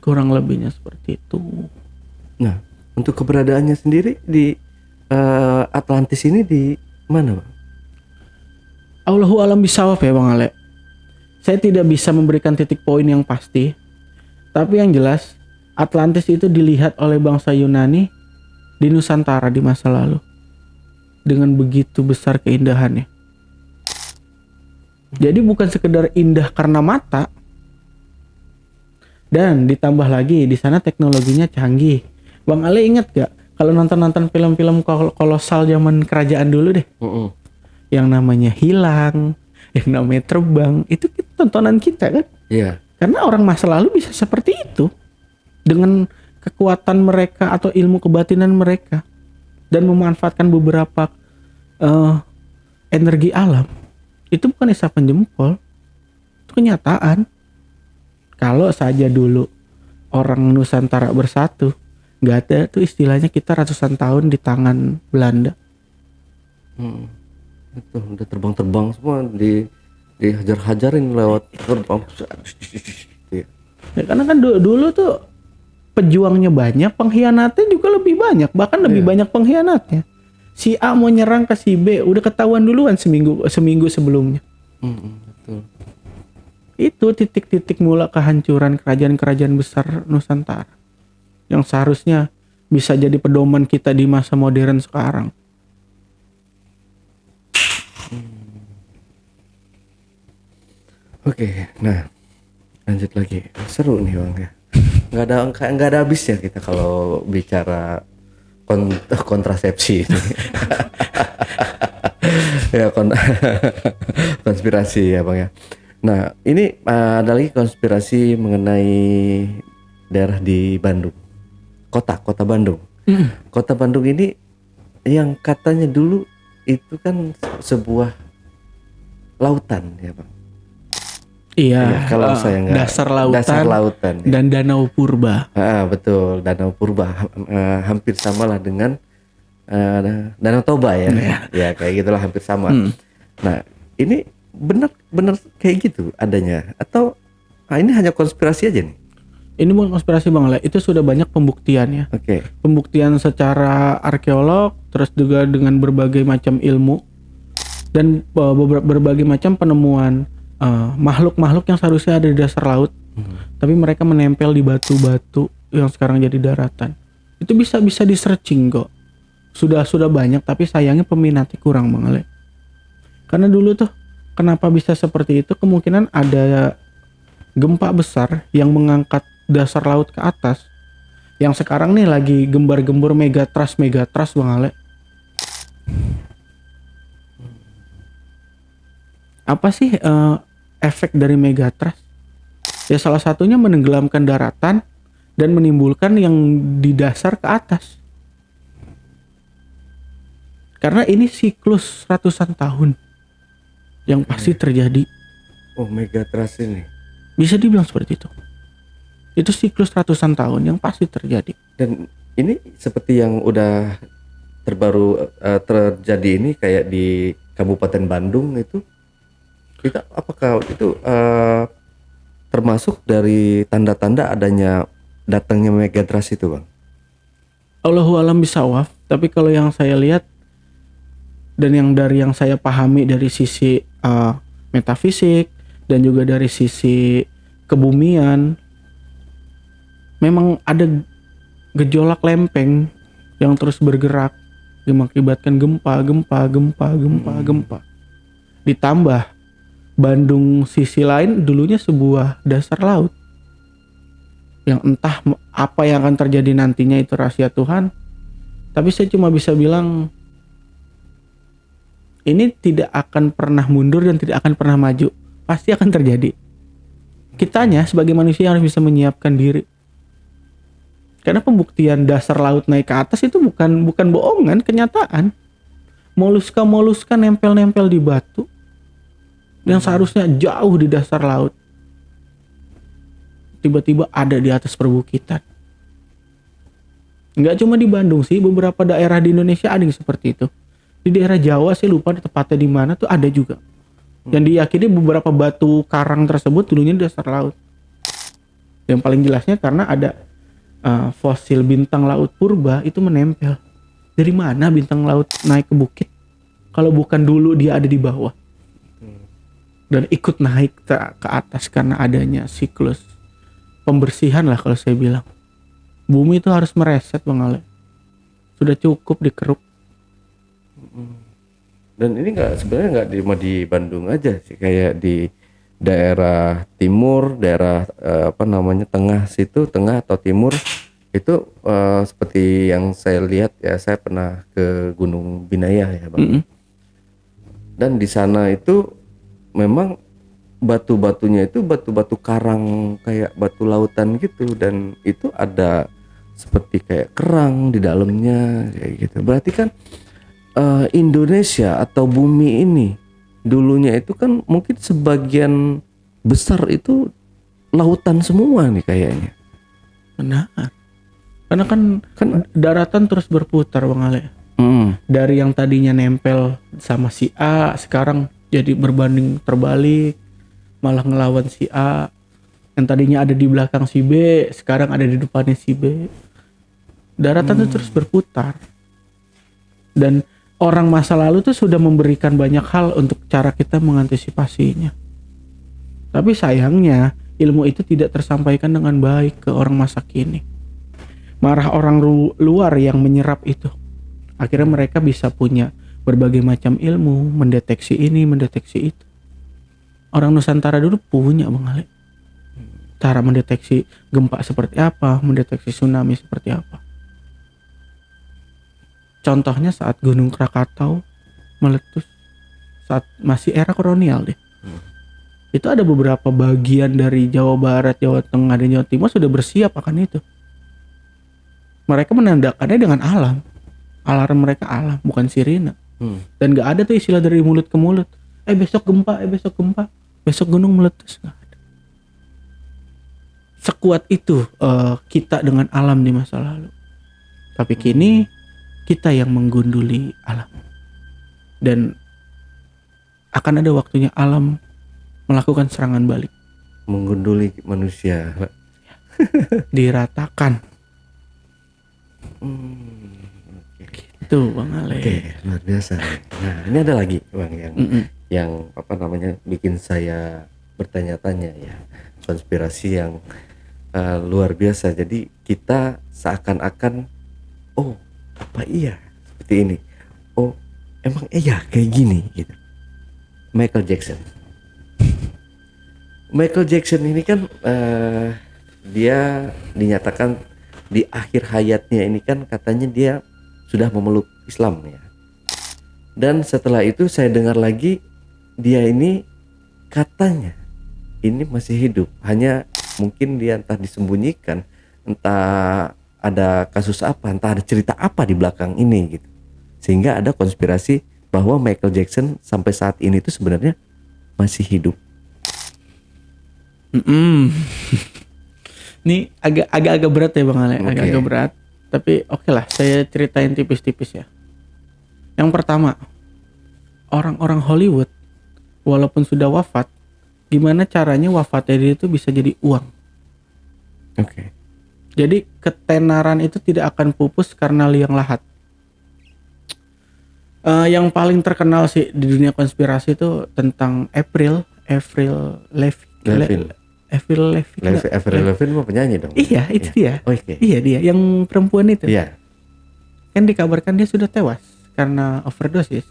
Kurang lebihnya seperti itu. Nah, untuk keberadaannya sendiri di Atlantis ini di mana, Bang? Allahu alam bisawab ya Bang Ale. Saya tidak bisa memberikan titik poin yang pasti. Tapi yang jelas Atlantis itu dilihat oleh bangsa Yunani di Nusantara di masa lalu. Dengan begitu besar keindahannya. Jadi bukan sekedar indah karena mata. Dan ditambah lagi di sana teknologinya canggih. Bang Ale ingat gak kalau nonton film-film kolosal zaman kerajaan dulu deh? Yang namanya Hilang, yang namanya Terbang, itu tontonan kita kan? Iya. Karena orang masa lalu bisa seperti itu dengan kekuatan mereka atau ilmu kebatinan mereka dan memanfaatkan beberapa energi alam. Itu bukan isapan jempol, itu kenyataan. Kalau saja dulu orang Nusantara bersatu, nggak ada tuh istilahnya kita ratusan tahun di tangan Belanda. Itu udah terbang-terbang semua, dihajar-hajarin lewat terbang. Ya, karena kan dulu tuh pejuangnya banyak, pengkhianatnya juga lebih banyak, bahkan lebih banyak pengkhianatnya. Si A mau nyerang ke si B, udah ketahuan duluan seminggu sebelumnya. Betul. Itu titik-titik mula kehancuran kerajaan-kerajaan besar Nusantara yang seharusnya bisa jadi pedoman kita di masa modern sekarang. Oke, nah lanjut lagi. Seru nih Bang ya. Nggak ada habisnya kita kalau bicara kontrasepsi ini. Ya konspirasi ya Bang ya. Nah ini ada lagi konspirasi mengenai daerah di Bandung, kota Bandung. Kota Bandung ini yang katanya dulu itu kan sebuah lautan ya Bang. Iya, kalau saya nggak dasar lautan ya. dan danau purba. Betul, danau purba hampir samalah dengan Danau Toba ya. Ya kayak gitulah, hampir sama. Nah, ini benar kayak gitu adanya atau ini hanya konspirasi aja nih? Ini bukan konspirasi Bang Le, itu sudah banyak pembuktiannya. Oke. Pembuktian secara arkeolog, terus juga dengan berbagai macam ilmu dan berbagai macam penemuan makhluk-makhluk yang seharusnya ada di dasar laut, tapi mereka menempel di batu-batu yang sekarang jadi daratan. Itu bisa di searching kok. Sudah banyak, tapi sayangnya peminatnya kurang Bang Ale. Karena dulu tuh kenapa bisa seperti itu, kemungkinan ada gempa besar yang mengangkat dasar laut ke atas. Yang sekarang nih lagi gembar-gembur megatrust Bang Ale. Apa sih efek dari megatrust? Ya salah satunya menenggelamkan daratan dan menimbulkan yang di dasar ke atas. Karena ini siklus ratusan tahun yang pasti terjadi. Oh, megatrust ini. Bisa dibilang seperti itu. Itu siklus ratusan tahun yang pasti terjadi. Dan ini seperti yang udah terbaru terjadi ini kayak di Kabupaten Bandung itu. Kita apakah itu termasuk dari tanda-tanda adanya datangnya megatrust itu Bang? Allahu alam bisawab. Tapi kalau yang saya lihat dan dari yang saya pahami dari sisi metafisik dan juga dari sisi kebumian, memang ada gejolak lempeng yang terus bergerak mengakibatkan gempa. Ditambah Bandung sisi lain dulunya sebuah dasar laut yang entah apa yang akan terjadi nantinya itu rahasia Tuhan. Tapi saya cuma bisa bilang ini tidak akan pernah mundur dan tidak akan pernah maju, pasti akan terjadi. kitanya sebagai manusia harus bisa menyiapkan diri. Karena pembuktian dasar laut naik ke atas itu bukan bohongan, kenyataan. Moluska nempel-nempel di batu yang seharusnya jauh di dasar laut, tiba-tiba ada di atas perbukitan. Nggak cuma di Bandung sih, beberapa daerah di Indonesia ada yang seperti itu. Di daerah Jawa sih lupa tepatnya di mana tuh ada juga. Yang diyakini beberapa batu karang tersebut dulunya di dasar laut. Yang paling jelasnya karena ada fosil bintang laut purba itu menempel. Dari mana bintang laut naik ke bukit? Kalau bukan dulu dia ada di bawah. Dan ikut naik ke atas karena adanya siklus pembersihan lah kalau saya bilang. Bumi itu harus mereset Bang Ale. Sudah cukup dikeruk. Dan ini sebenarnya nggak cuma di Bandung aja sih, kayak di daerah timur, daerah tengah situ, tengah atau timur itu seperti yang saya lihat ya, saya pernah ke Gunung Binaya ya Bang. Dan di sana itu memang batu-batunya itu batu-batu karang kayak batu lautan gitu, dan itu ada seperti kayak kerang di dalamnya kayak gitu. Berarti kan Indonesia atau bumi ini dulunya itu kan mungkin sebagian besar itu lautan semua nih kayaknya. Benar. Karena kan daratan terus berputar Bang Ale. Dari yang tadinya nempel sama si A sekarang jadi berbanding terbalik, malah ngelawan si A. Yang tadinya ada di belakang si B sekarang ada di depannya si B. Daratan itu terus berputar. Dan orang masa lalu tuh sudah memberikan banyak hal untuk cara kita mengantisipasinya. Tapi sayangnya ilmu itu tidak tersampaikan dengan baik ke orang masa kini. Marah orang luar yang menyerap itu. Akhirnya mereka bisa punya berbagai macam ilmu, mendeteksi ini, mendeteksi itu. Orang Nusantara dulu punya Bang Ale. Cara mendeteksi gempa seperti apa, mendeteksi tsunami seperti apa. Contohnya saat Gunung Krakatau meletus, saat masih era kolonial deh. Itu ada beberapa bagian dari Jawa Barat, Jawa Tengah, dan Jawa Timur sudah bersiap akan itu. Mereka menandakannya dengan alam. Alarm mereka alam, bukan sirine. Dan gak ada tuh istilah dari mulut ke mulut. Besok gempa, besok gempa, besok gunung meletus. Gak ada. Sekuat itu kita dengan alam di masa lalu. Tapi kini kita yang menggunduli alam. Dan akan ada waktunya alam melakukan serangan balik. Menggunduli manusia. Diratakan. Itu Bang Ale. Oke, luar biasa. Nah, ini ada lagi Bang yang bikin saya bertanya-tanya ya. Konspirasi yang luar biasa. Jadi kita seakan-akan apa iya seperti ini? Oh, emang iya kayak gini gitu. Michael Jackson ini kan dia dinyatakan di akhir hayatnya ini kan katanya dia sudah memeluk Islam ya. Dan setelah itu saya dengar lagi dia ini katanya ini masih hidup, hanya mungkin dia entah disembunyikan, entah ada kasus apa, entah ada cerita apa di belakang ini gitu. Sehingga ada konspirasi bahwa Michael Jackson sampai saat ini itu sebenarnya masih hidup. Ini agak berat ya Bang Ale, agak berat. Tapi oke lah, saya ceritain tipis-tipis ya. Yang pertama, orang-orang Hollywood walaupun sudah wafat, gimana caranya wafatnya dia itu bisa jadi uang. Jadi ketenaran itu tidak akan pupus karena liang lahat. Yang paling terkenal sih di dunia konspirasi itu tentang Avril Lavigne. Avril Lavigne mah penyanyi dong. Iya, itu dia. Iya dia, yang perempuan itu. Iya. Kan dikabarkan dia sudah tewas karena overdosis.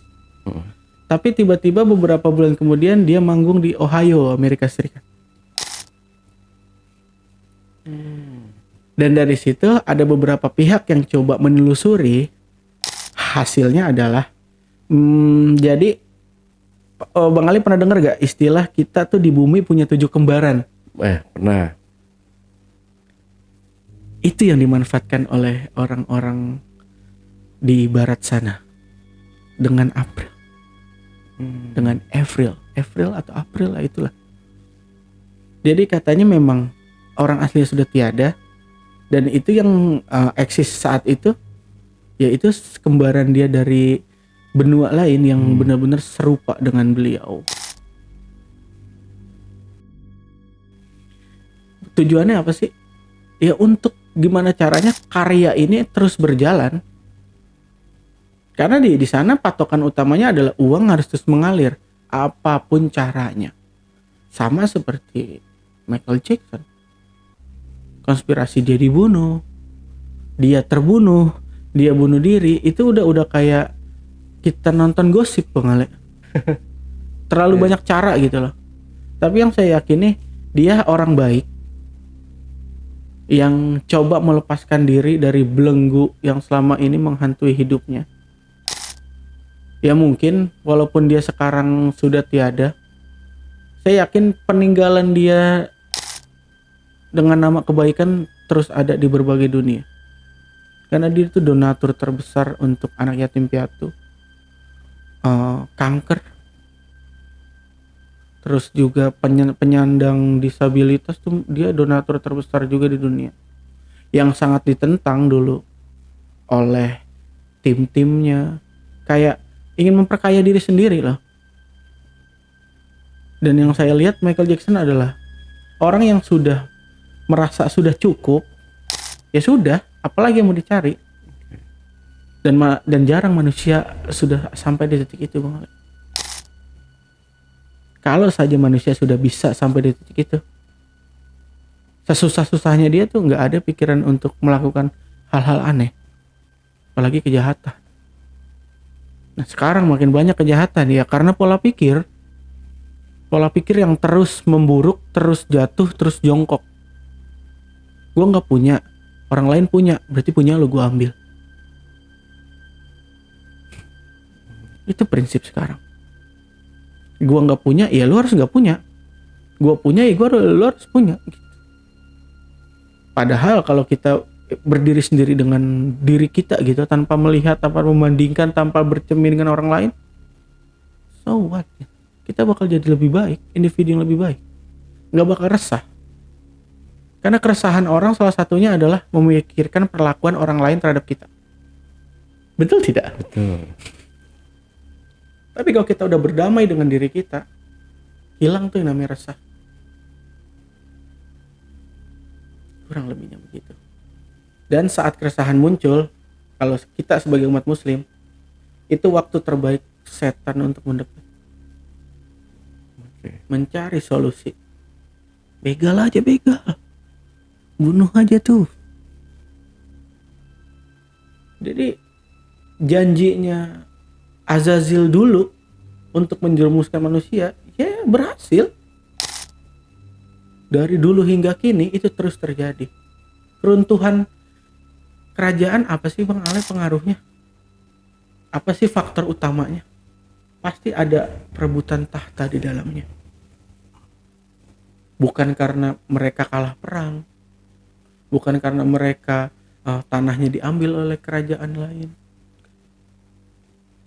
Tapi tiba-tiba beberapa bulan kemudian dia manggung di Ohio, Amerika Serikat. Dan dari situ ada beberapa pihak yang coba menelusuri. Hasilnya adalah jadi Bang Ali pernah dengar gak istilah kita tuh di bumi punya 7 kembaran? Pernah. Itu yang dimanfaatkan oleh orang-orang di barat sana dengan April, dengan Avril atau April lah, itulah. Jadi katanya memang orang asli sudah tiada, dan itu yang eksis saat itu, yaitu kembaran dia dari benua lain yang benar-benar serupa dengan beliau. Tujuannya apa sih? Ya untuk gimana caranya karya ini terus berjalan. Karena di sana patokan utamanya adalah uang harus terus mengalir apapun caranya. Sama seperti Michael Jackson. Konspirasi dia dibunuh, dia terbunuh, dia bunuh diri, itu udah kayak kita nonton gosip Bang Ale. Terlalu banyak cara gitu loh. Tapi yang saya yakini dia orang baik yang coba melepaskan diri dari belenggu yang selama ini menghantui hidupnya. Ya mungkin walaupun dia sekarang sudah tiada, saya yakin peninggalan dia dengan nama kebaikan terus ada di berbagai dunia. Karena dia itu donatur terbesar untuk anak yatim piatu, kanker, terus juga penyandang disabilitas tuh dia donatur terbesar juga di dunia. Yang sangat ditentang dulu oleh tim-timnya, kayak ingin memperkaya diri sendiri loh. Dan yang saya lihat Michael Jackson adalah orang yang sudah merasa sudah cukup, ya sudah, apalagi yang mau dicari. Dan jarang manusia sudah sampai di titik itu Bang. Kalau saja manusia sudah bisa sampai di titik itu, sesusah-susahnya dia tuh nggak ada pikiran untuk melakukan hal-hal aneh, apalagi kejahatan. Nah sekarang makin banyak kejahatan ya karena pola pikir yang terus memburuk, terus jatuh, terus jongkok. Gue nggak punya, orang lain punya, berarti punya lo gue ambil. Itu prinsip sekarang. Gue nggak punya, ya lo harus nggak punya. Gue punya, ya lo harus punya. Padahal kalau kita berdiri sendiri dengan diri kita gitu, tanpa melihat, tanpa membandingkan, tanpa bercermin dengan orang lain, so what? Kita bakal jadi lebih baik, individu yang lebih baik, nggak bakal resah. Karena keresahan orang salah satunya adalah memikirkan perlakuan orang lain terhadap kita. Betul tidak? Betul. Tapi kalau kita udah berdamai dengan diri kita, hilang tuh yang namanya resah. Kurang lebihnya begitu. Dan saat keresahan muncul, kalau kita sebagai umat muslim, itu waktu terbaik setan untuk mendekat. Mencari solusi. Begal aja, begal. Bunuh aja tuh. Jadi janjinya Azazil dulu untuk menjerumuskan manusia, ya berhasil. Dari dulu hingga kini itu terus terjadi. Keruntuhan kerajaan apa sih Bang Ale pengaruhnya? Apa sih faktor utamanya? Pasti ada perebutan tahta di dalamnya. Bukan karena mereka kalah perang, bukan karena mereka tanahnya diambil oleh kerajaan lain,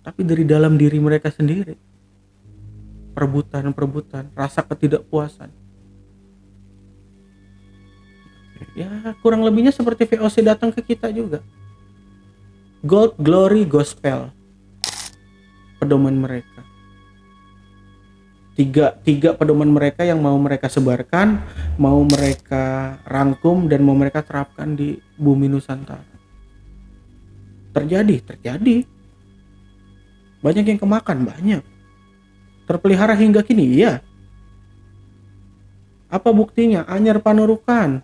tapi dari dalam diri mereka sendiri. Perebutan, rasa ketidakpuasan. Ya kurang lebihnya seperti VOC datang ke kita juga. Gold, glory, gospel, pedoman mereka. Tiga pedoman mereka yang mau mereka sebarkan, mau mereka rangkum, dan mau mereka terapkan di bumi Nusantara. Terjadi. Banyak yang kemakan, banyak. Terpelihara hingga kini, iya. Apa buktinya? Anyar Panurukan.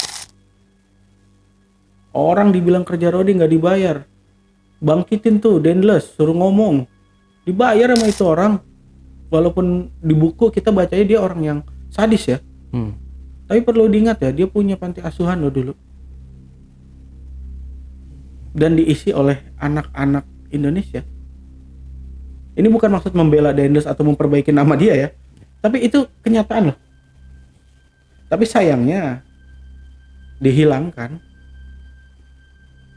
Orang dibilang kerja rodi nggak dibayar, bangkitin tuh Dendles, suruh ngomong, dibayar sama itu orang. Walaupun di buku kita bacanya dia orang yang sadis ya, tapi perlu diingat ya, dia punya panti asuhan loh dulu, dan diisi oleh anak-anak Indonesia. Ini bukan maksud membela Dendles atau memperbaiki nama dia ya, tapi itu kenyataan loh. Tapi sayangnya dihilangkan.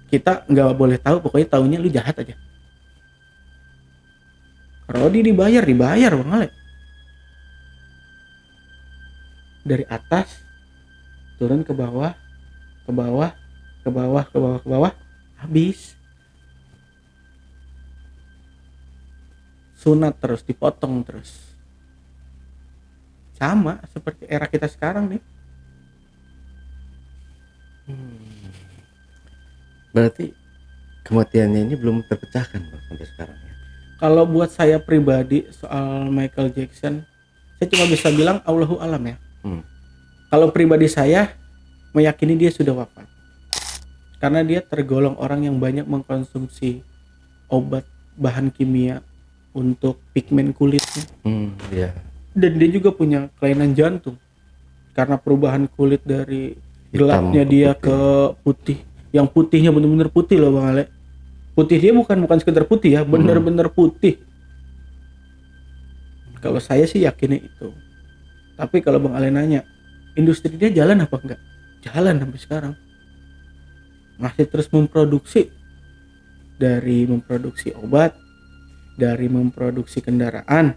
Kita nggak boleh tahu, pokoknya taunya lu jahat aja. Rodi dibayar Bang Ale. Dari atas turun ke bawah, ke bawah, ke bawah, ke bawah, ke bawah, habis. Sunat terus, dipotong terus. Sama seperti era kita sekarang nih. Berarti kematiannya ini belum terpecahkan Bang sampai sekarang ya. Kalau buat saya pribadi soal Michael Jackson, saya cuma bisa bilang Allahu alam ya. Kalau pribadi saya meyakini dia sudah wafat. Karena dia tergolong orang yang banyak mengkonsumsi obat bahan kimia untuk pigmen kulitnya. Iya. Dan dia juga punya kelainan jantung. Karena perubahan kulit dari gelapnya Hitam ke dia putih. ke putih. Yang putihnya bener-bener putih loh Bang Ale. Putih dia bukan sekedar putih ya, bener-bener putih. Kalau saya sih yakinnya itu. Tapi kalau Bang Ale nanya, industri dia jalan apa enggak? Jalan sampai sekarang. Masih terus memproduksi. Dari memproduksi obat, dari memproduksi kendaraan,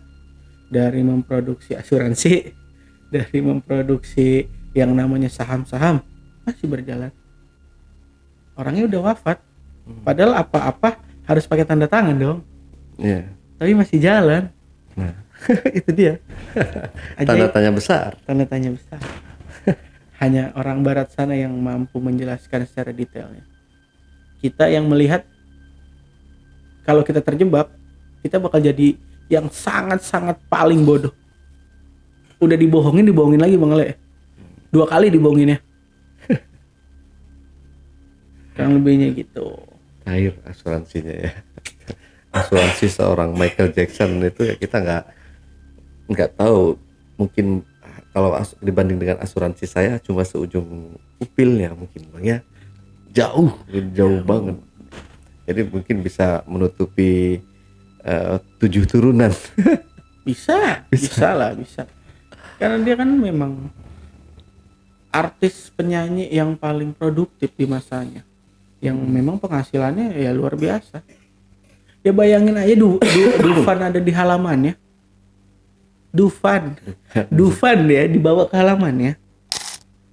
dari memproduksi asuransi, dari memproduksi yang namanya saham-saham, masih berjalan. Orangnya udah wafat. Padahal apa-apa harus pakai tanda tangan dong. Iya. Tapi masih jalan. Nah, Itu dia. tanda Ajaib. tanya besar. Tanda tanya besar. Hanya orang barat sana yang mampu menjelaskan secara detailnya. Kita yang melihat, kalau kita terjebak, kita bakal jadi yang sangat-sangat paling bodoh. Udah dibohongin lagi Bang Ale. 2 kali dibohonginnya. Kurang lebihnya gitu. Cair asuransinya ya. Asuransi seorang Michael Jackson itu ya kita nggak tahu. Mungkin kalau dibanding dengan asuransi saya cuma seujung upilnya mungkin Bang ya. Jauh banget. Jadi mungkin bisa menutupi 7 turunan. Bisa lah. Karena dia kan memang artis penyanyi yang paling produktif di masanya. Yang memang penghasilannya ya luar biasa. Ya bayangin aja Dufan ada di halamannya. Dufan ya dibawa ke halamannya.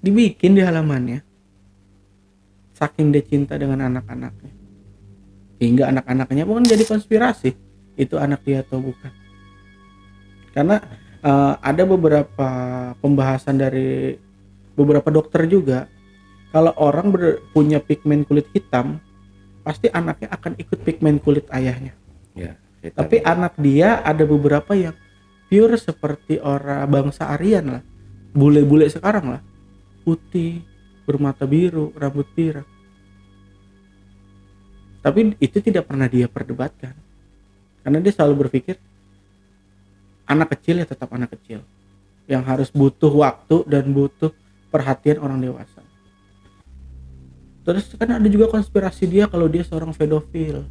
Dibikin di halamannya. Saking dia cinta dengan anak-anaknya. Hingga anak-anaknya pun jadi konspirasi. Itu anak dia atau bukan. Karena ada beberapa pembahasan dari beberapa dokter juga. Kalau orang punya pigmen kulit hitam, pasti anaknya akan ikut pigmen kulit ayahnya. Ya, Tapi anak dia ada beberapa yang pure seperti orang bangsa Aryan lah. Bule-bule sekarang lah. Putih, bermata biru, rambut pirang. Tapi itu tidak pernah dia perdebatkan. Karena dia selalu berpikir, anak kecil ya tetap anak kecil. Yang harus butuh waktu dan butuh perhatian orang dewasa. Terus kan ada juga konspirasi dia kalau dia seorang pedofil,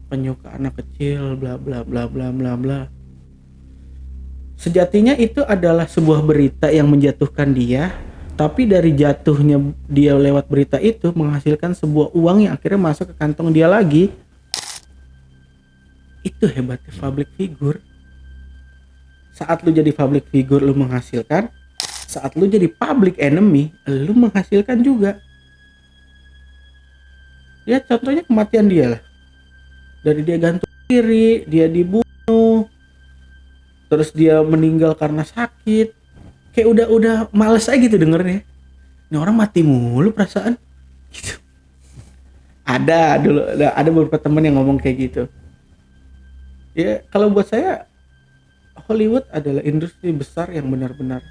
penyuka anak kecil, bla bla bla bla bla bla. Sejatinya itu adalah sebuah berita yang menjatuhkan dia, tapi dari jatuhnya dia lewat berita itu menghasilkan sebuah uang yang akhirnya masuk ke kantong dia lagi. Itu hebatnya public figure. Saat lu jadi public figure lu menghasilkan, saat lu jadi public enemy lu menghasilkan juga. Ya contohnya kematian dia lah. Dari dia gantung diri, dia dibunuh, terus dia meninggal karena sakit. Kayak udah males aja gitu dengernya. Ini orang mati mulu perasaan. Gitu. Ada beberapa teman yang ngomong kayak gitu. Ya kalau buat saya Hollywood adalah industri besar yang benar-benar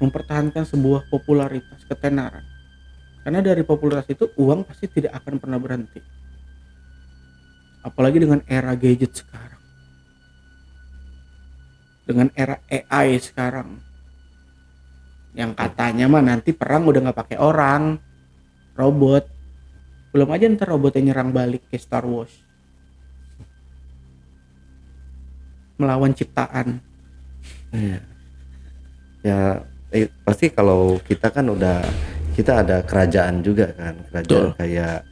mempertahankan sebuah popularitas, ketenaran. Karena dari popularitas itu uang pasti tidak akan pernah berhenti. Apalagi dengan era gadget sekarang. Dengan era AI sekarang. Yang katanya mah nanti perang udah gak pakai orang, robot. Belum aja ntar robotnya nyerang balik ke Star Wars. Melawan ciptaan. Iya. Ya Pasti kalau kita kan kita ada kerajaan juga kan, kerajaan kayak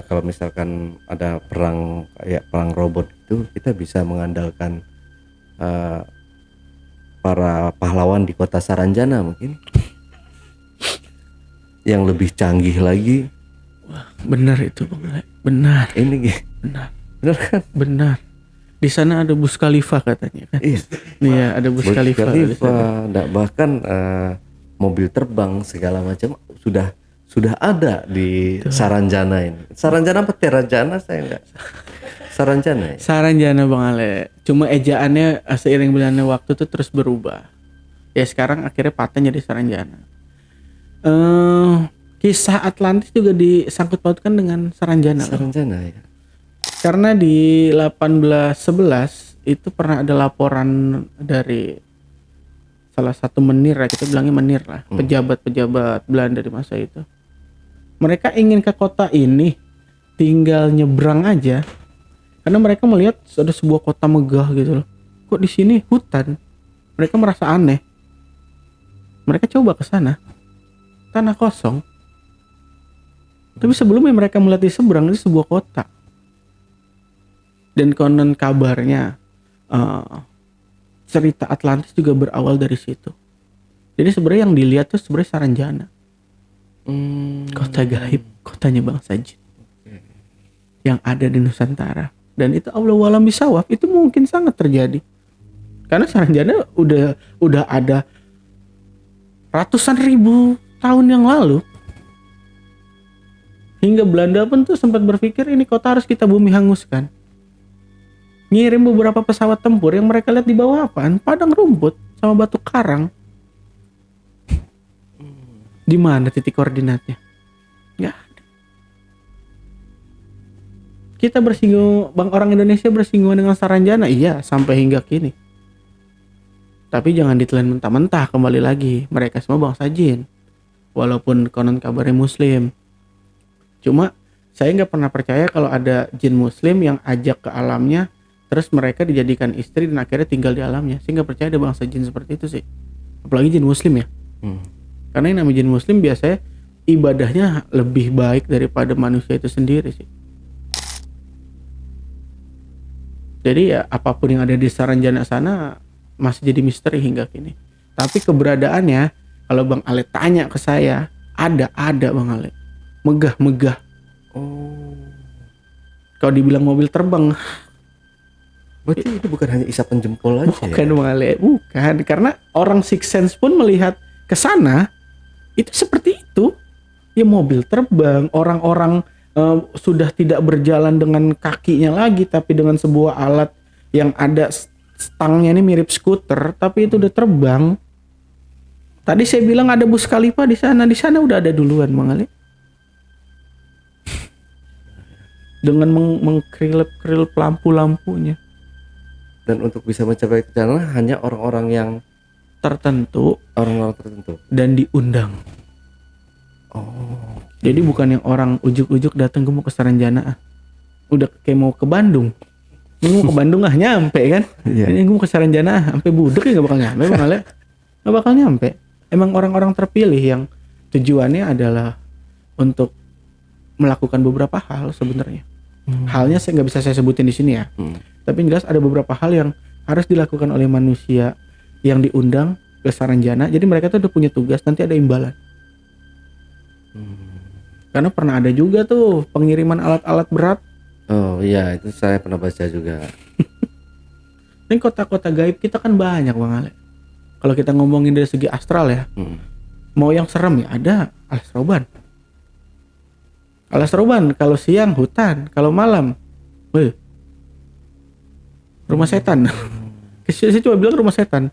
kalau misalkan ada perang kayak perang robot itu, kita bisa mengandalkan para pahlawan di kota Saranjana mungkin yang lebih canggih lagi. Benar itu Bang Ale. Benar. Benar. Benar kan? Benar. Di sana ada Burj Khalifa katanya kan. Iya. Iya, ada Burj Khalifa. Bahkan mobil terbang segala macam sudah ada di Saranjana ini. Saranjana apa Teranjana saya enggak. Saranjana ya? Saranjana Bang Ale. Cuma ejaannya seiring berjalannya waktu tuh terus berubah. Ya sekarang akhirnya paten jadi Saranjana. Kisah Atlantis juga disangkut pautkan dengan Saranjana. Saranjana ya. Karena di 1811 itu pernah ada laporan dari salah satu menir ya, kita bilangnya menir lah, pejabat-pejabat Belanda di masa itu. Mereka ingin ke kota ini, tinggal nyebrang aja. Karena mereka melihat ada sebuah kota megah gitu loh. Kok di sini hutan? Mereka merasa aneh. Mereka coba ke sana. Tanah kosong. Tapi sebelumnya mereka melihat di seberang itu sebuah kota. Dan konon kabarnya cerita Atlantis juga berawal dari situ. Jadi sebenarnya yang dilihat tuh sebenarnya Saranjana. Kota gaib, kotanya bangsa jin. Yang ada di Nusantara. Dan itu Allahu a'lam bishawab, itu mungkin sangat terjadi. Karena Saranjana udah ada ratusan ribu tahun yang lalu. Hingga Belanda pun tuh sempat berpikir ini kota harus kita bumi hanguskan. Ngirim beberapa pesawat tempur yang mereka lihat di bawah apaan? Padang rumput sama batu karang. Di mana titik koordinatnya? Nggak ada. Kita orang Indonesia bersinggungan dengan Saranjana, iya sampai hingga kini. Tapi jangan ditelan mentah-mentah, kembali lagi. Mereka semua bangsa jin. Walaupun konon kabarnya muslim. Cuma saya nggak pernah percaya kalau ada jin muslim yang ajak ke alamnya, terus mereka dijadikan istri dan akhirnya tinggal di alamnya. Saya nggak percaya ada bangsa jin seperti itu sih. Apalagi jin muslim ya. Karena yang namanya jin muslim biasanya ibadahnya lebih baik daripada manusia itu sendiri sih. Jadi ya apapun yang ada di Saranjana sana masih jadi misteri hingga kini. Tapi keberadaannya kalau Bang Ale tanya ke saya, ada Bang Ale. Megah. Kalau dibilang mobil terbang, berarti itu bukan hanya isapan jempol aja. Bukan Bang Ale, bukan. Karena orang Six Sense pun melihat ke sana itu seperti itu. Ya mobil terbang, orang-orang sudah tidak berjalan dengan kakinya lagi, tapi dengan sebuah alat yang ada stangnya ini mirip skuter, tapi itu udah terbang. Tadi saya bilang ada Burj Khalifa di sana udah ada duluan Bang Ale. Dengan mengkrilap lampu-lampunya. Dan untuk bisa mencapai ke sana hanya orang-orang yang tertentu, dan diundang. Jadi bukan yang orang ujuk-ujuk datang gue mau ke Saranjana. Udah kayak mau ke Bandung. Gue mau ke Bandung nyampe kan. Ini gue mau ke Saranjana sampai budek ya gak bakal nyampe Bang Ale. Gak bakal nyampe. Emang orang-orang terpilih yang tujuannya adalah untuk melakukan beberapa hal sebenarnya. Halnya saya nggak bisa saya sebutin di sini ya. Tapi jelas ada beberapa hal yang harus dilakukan oleh manusia yang diundang ke Saranjana. Jadi mereka tuh udah punya tugas, nanti ada imbalan. Karena pernah ada juga tuh pengiriman alat-alat berat. Oh iya, itu saya pernah baca juga. Ini kota-kota gaib kita kan banyak Bang Ale. Kalau kita ngomongin dari segi astral ya, mau yang serem ya ada Alas Roban. Alas Roban kalau siang hutan, kalau malam rumah setan. Saya cuma bilang rumah setan.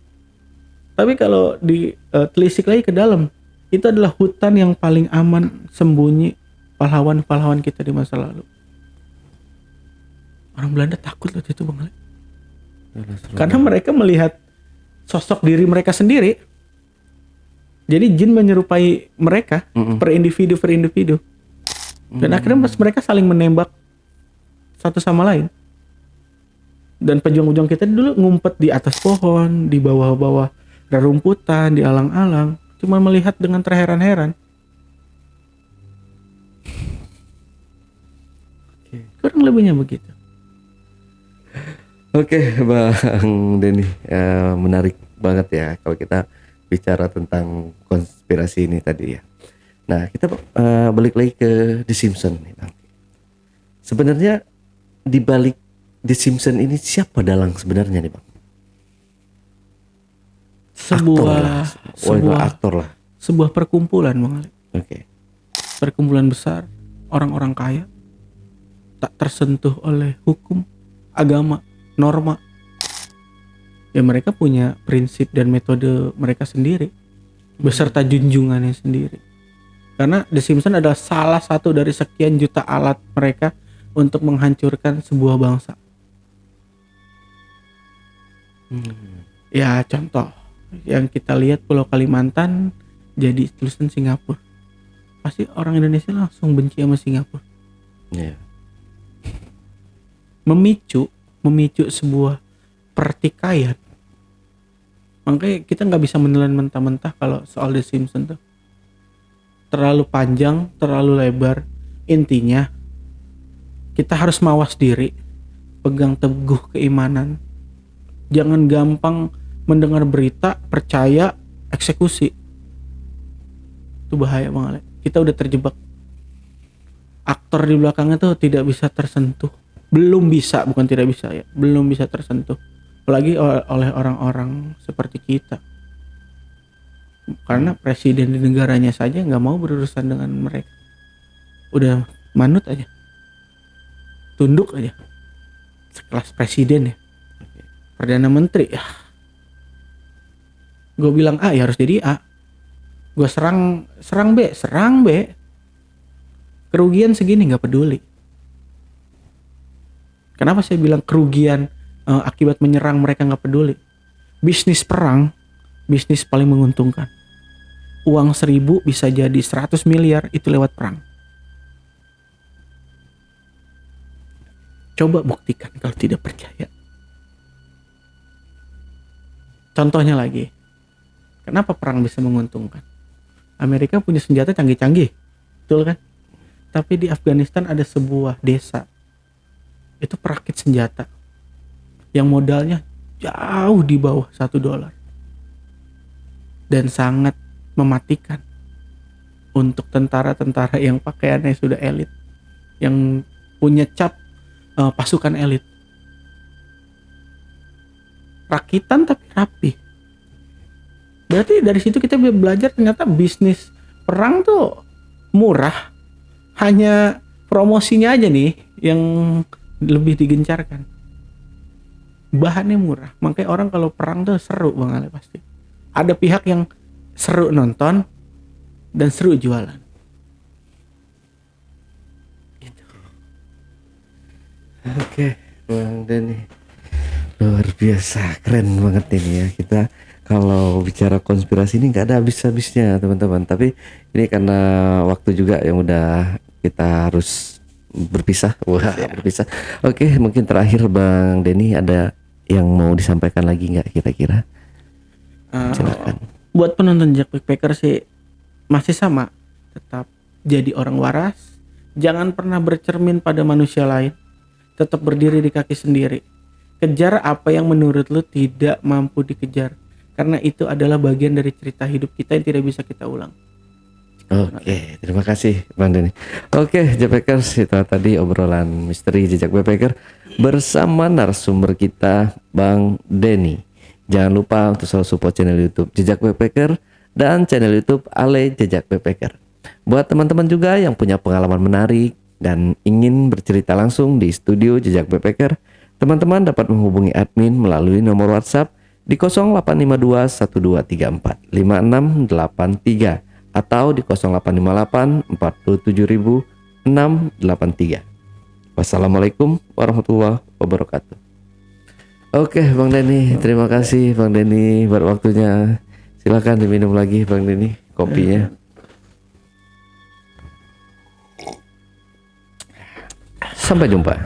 Tapi kalau ditelisik lagi ke dalam, itu adalah hutan yang paling aman sembunyi pahlawan-pahlawan kita di masa lalu. Orang Belanda takut loh itu Bang Ale. Karena mereka melihat sosok diri mereka sendiri. Jadi jin menyerupai mereka per individu. Dan akhirnya mereka saling menembak satu sama lain. Dan pejuang-pejuang kita dulu ngumpet di atas pohon, di bawah-bawah rerumputan, di alang-alang, cuma melihat dengan terheran-heran. Kurang lebihnya begitu. Oke, Bang Denny, menarik banget ya kalau kita bicara tentang konspirasi ini tadi ya. Nah, kita balik lagi ke The Simpsons nih, Bang. Sebenarnya di balik The Simpsons ini siapa dalang sebenarnya nih, Bang? Aktor lah. Sebuah perkumpulan, Bang Ali. Oke. Perkumpulan besar orang-orang kaya, tak tersentuh oleh hukum, agama, norma. Ya mereka punya prinsip dan metode mereka sendiri, beserta junjungannya sendiri. Karena The Simpsons adalah salah satu dari sekian juta alat mereka untuk menghancurkan sebuah bangsa. Ya contoh yang kita lihat Pulau Kalimantan jadi tulisan Singapura, pasti orang Indonesia langsung benci sama Singapura. Yeah. Memicu sebuah pertikaian. Makanya kita nggak bisa menelan mentah-mentah kalau soal The Simpsons tuh terlalu panjang, terlalu lebar. Intinya kita harus mawas diri, pegang teguh keimanan, jangan gampang mendengar berita, percaya, eksekusi. Itu bahaya banget. Kita udah terjebak. Aktor di belakangnya tuh tidak bisa tersentuh. Belum bisa, bukan tidak bisa ya. Belum bisa tersentuh. Apalagi oleh orang-orang seperti kita. Karena presiden di negaranya saja nggak mau berurusan dengan mereka. Udah manut aja. Tunduk aja. Sekelas presiden ya. Perdana Menteri ya. Gue bilang A ya harus jadi A. Gue serang B. Kerugian segini nggak peduli. Kenapa saya bilang kerugian akibat menyerang mereka nggak peduli? Bisnis perang, bisnis paling menguntungkan. Uang 1.000 bisa jadi 100 miliar itu lewat perang. Coba buktikan kalau tidak percaya. Contohnya lagi, kenapa perang bisa menguntungkan? Amerika punya senjata canggih-canggih, betul kan? Tapi di Afghanistan ada sebuah desa, itu perakit senjata, yang modalnya jauh di bawah $1, dan sangat mematikan untuk tentara-tentara yang pakaiannya sudah elit, yang punya cap pasukan elit. Rakitan tapi rapi. Berarti dari situ kita belajar ternyata bisnis perang tuh murah, hanya promosinya aja nih yang lebih digencarkan. Bahannya murah, makanya orang kalau perang tuh seru banget pasti. Ada pihak yang seru nonton dan seru jualan. Gitu. Oke, Bang Denny, luar biasa, keren banget ini ya. Kita kalau bicara konspirasi ini nggak ada habis-habisnya teman-teman. Tapi ini karena waktu juga yang udah kita harus berpisah. Berpisah. Oke, mungkin terakhir Bang Denny ada yang mau disampaikan lagi nggak kira-kira? Silakan. Buat penonton Jejak Backpacker sih masih sama, tetap jadi orang waras, jangan pernah bercermin pada manusia lain, tetap berdiri di kaki sendiri, kejar apa yang menurut lu tidak mampu dikejar, karena itu adalah bagian dari cerita hidup kita yang tidak bisa kita ulang. Oke, terima kasih Bang Denny. Oke, Jejak itu tadi obrolan misteri Jejak Backpacker bersama narasumber kita Bang Denny. Jangan lupa untuk selalu support channel YouTube Jejak Backpacker dan channel YouTube Ale Jejak Backpacker. Buat teman-teman juga yang punya pengalaman menarik dan ingin bercerita langsung di studio Jejak Backpacker, teman-teman dapat menghubungi admin melalui nomor WhatsApp di 0852 1234 5683 atau di 0858 47683. Wassalamualaikum warahmatullahi wabarakatuh. Oke, Bang Denny, terima kasih Bang Denny buat waktunya. Silakan diminum lagi Bang Denny kopinya. Sampai jumpa.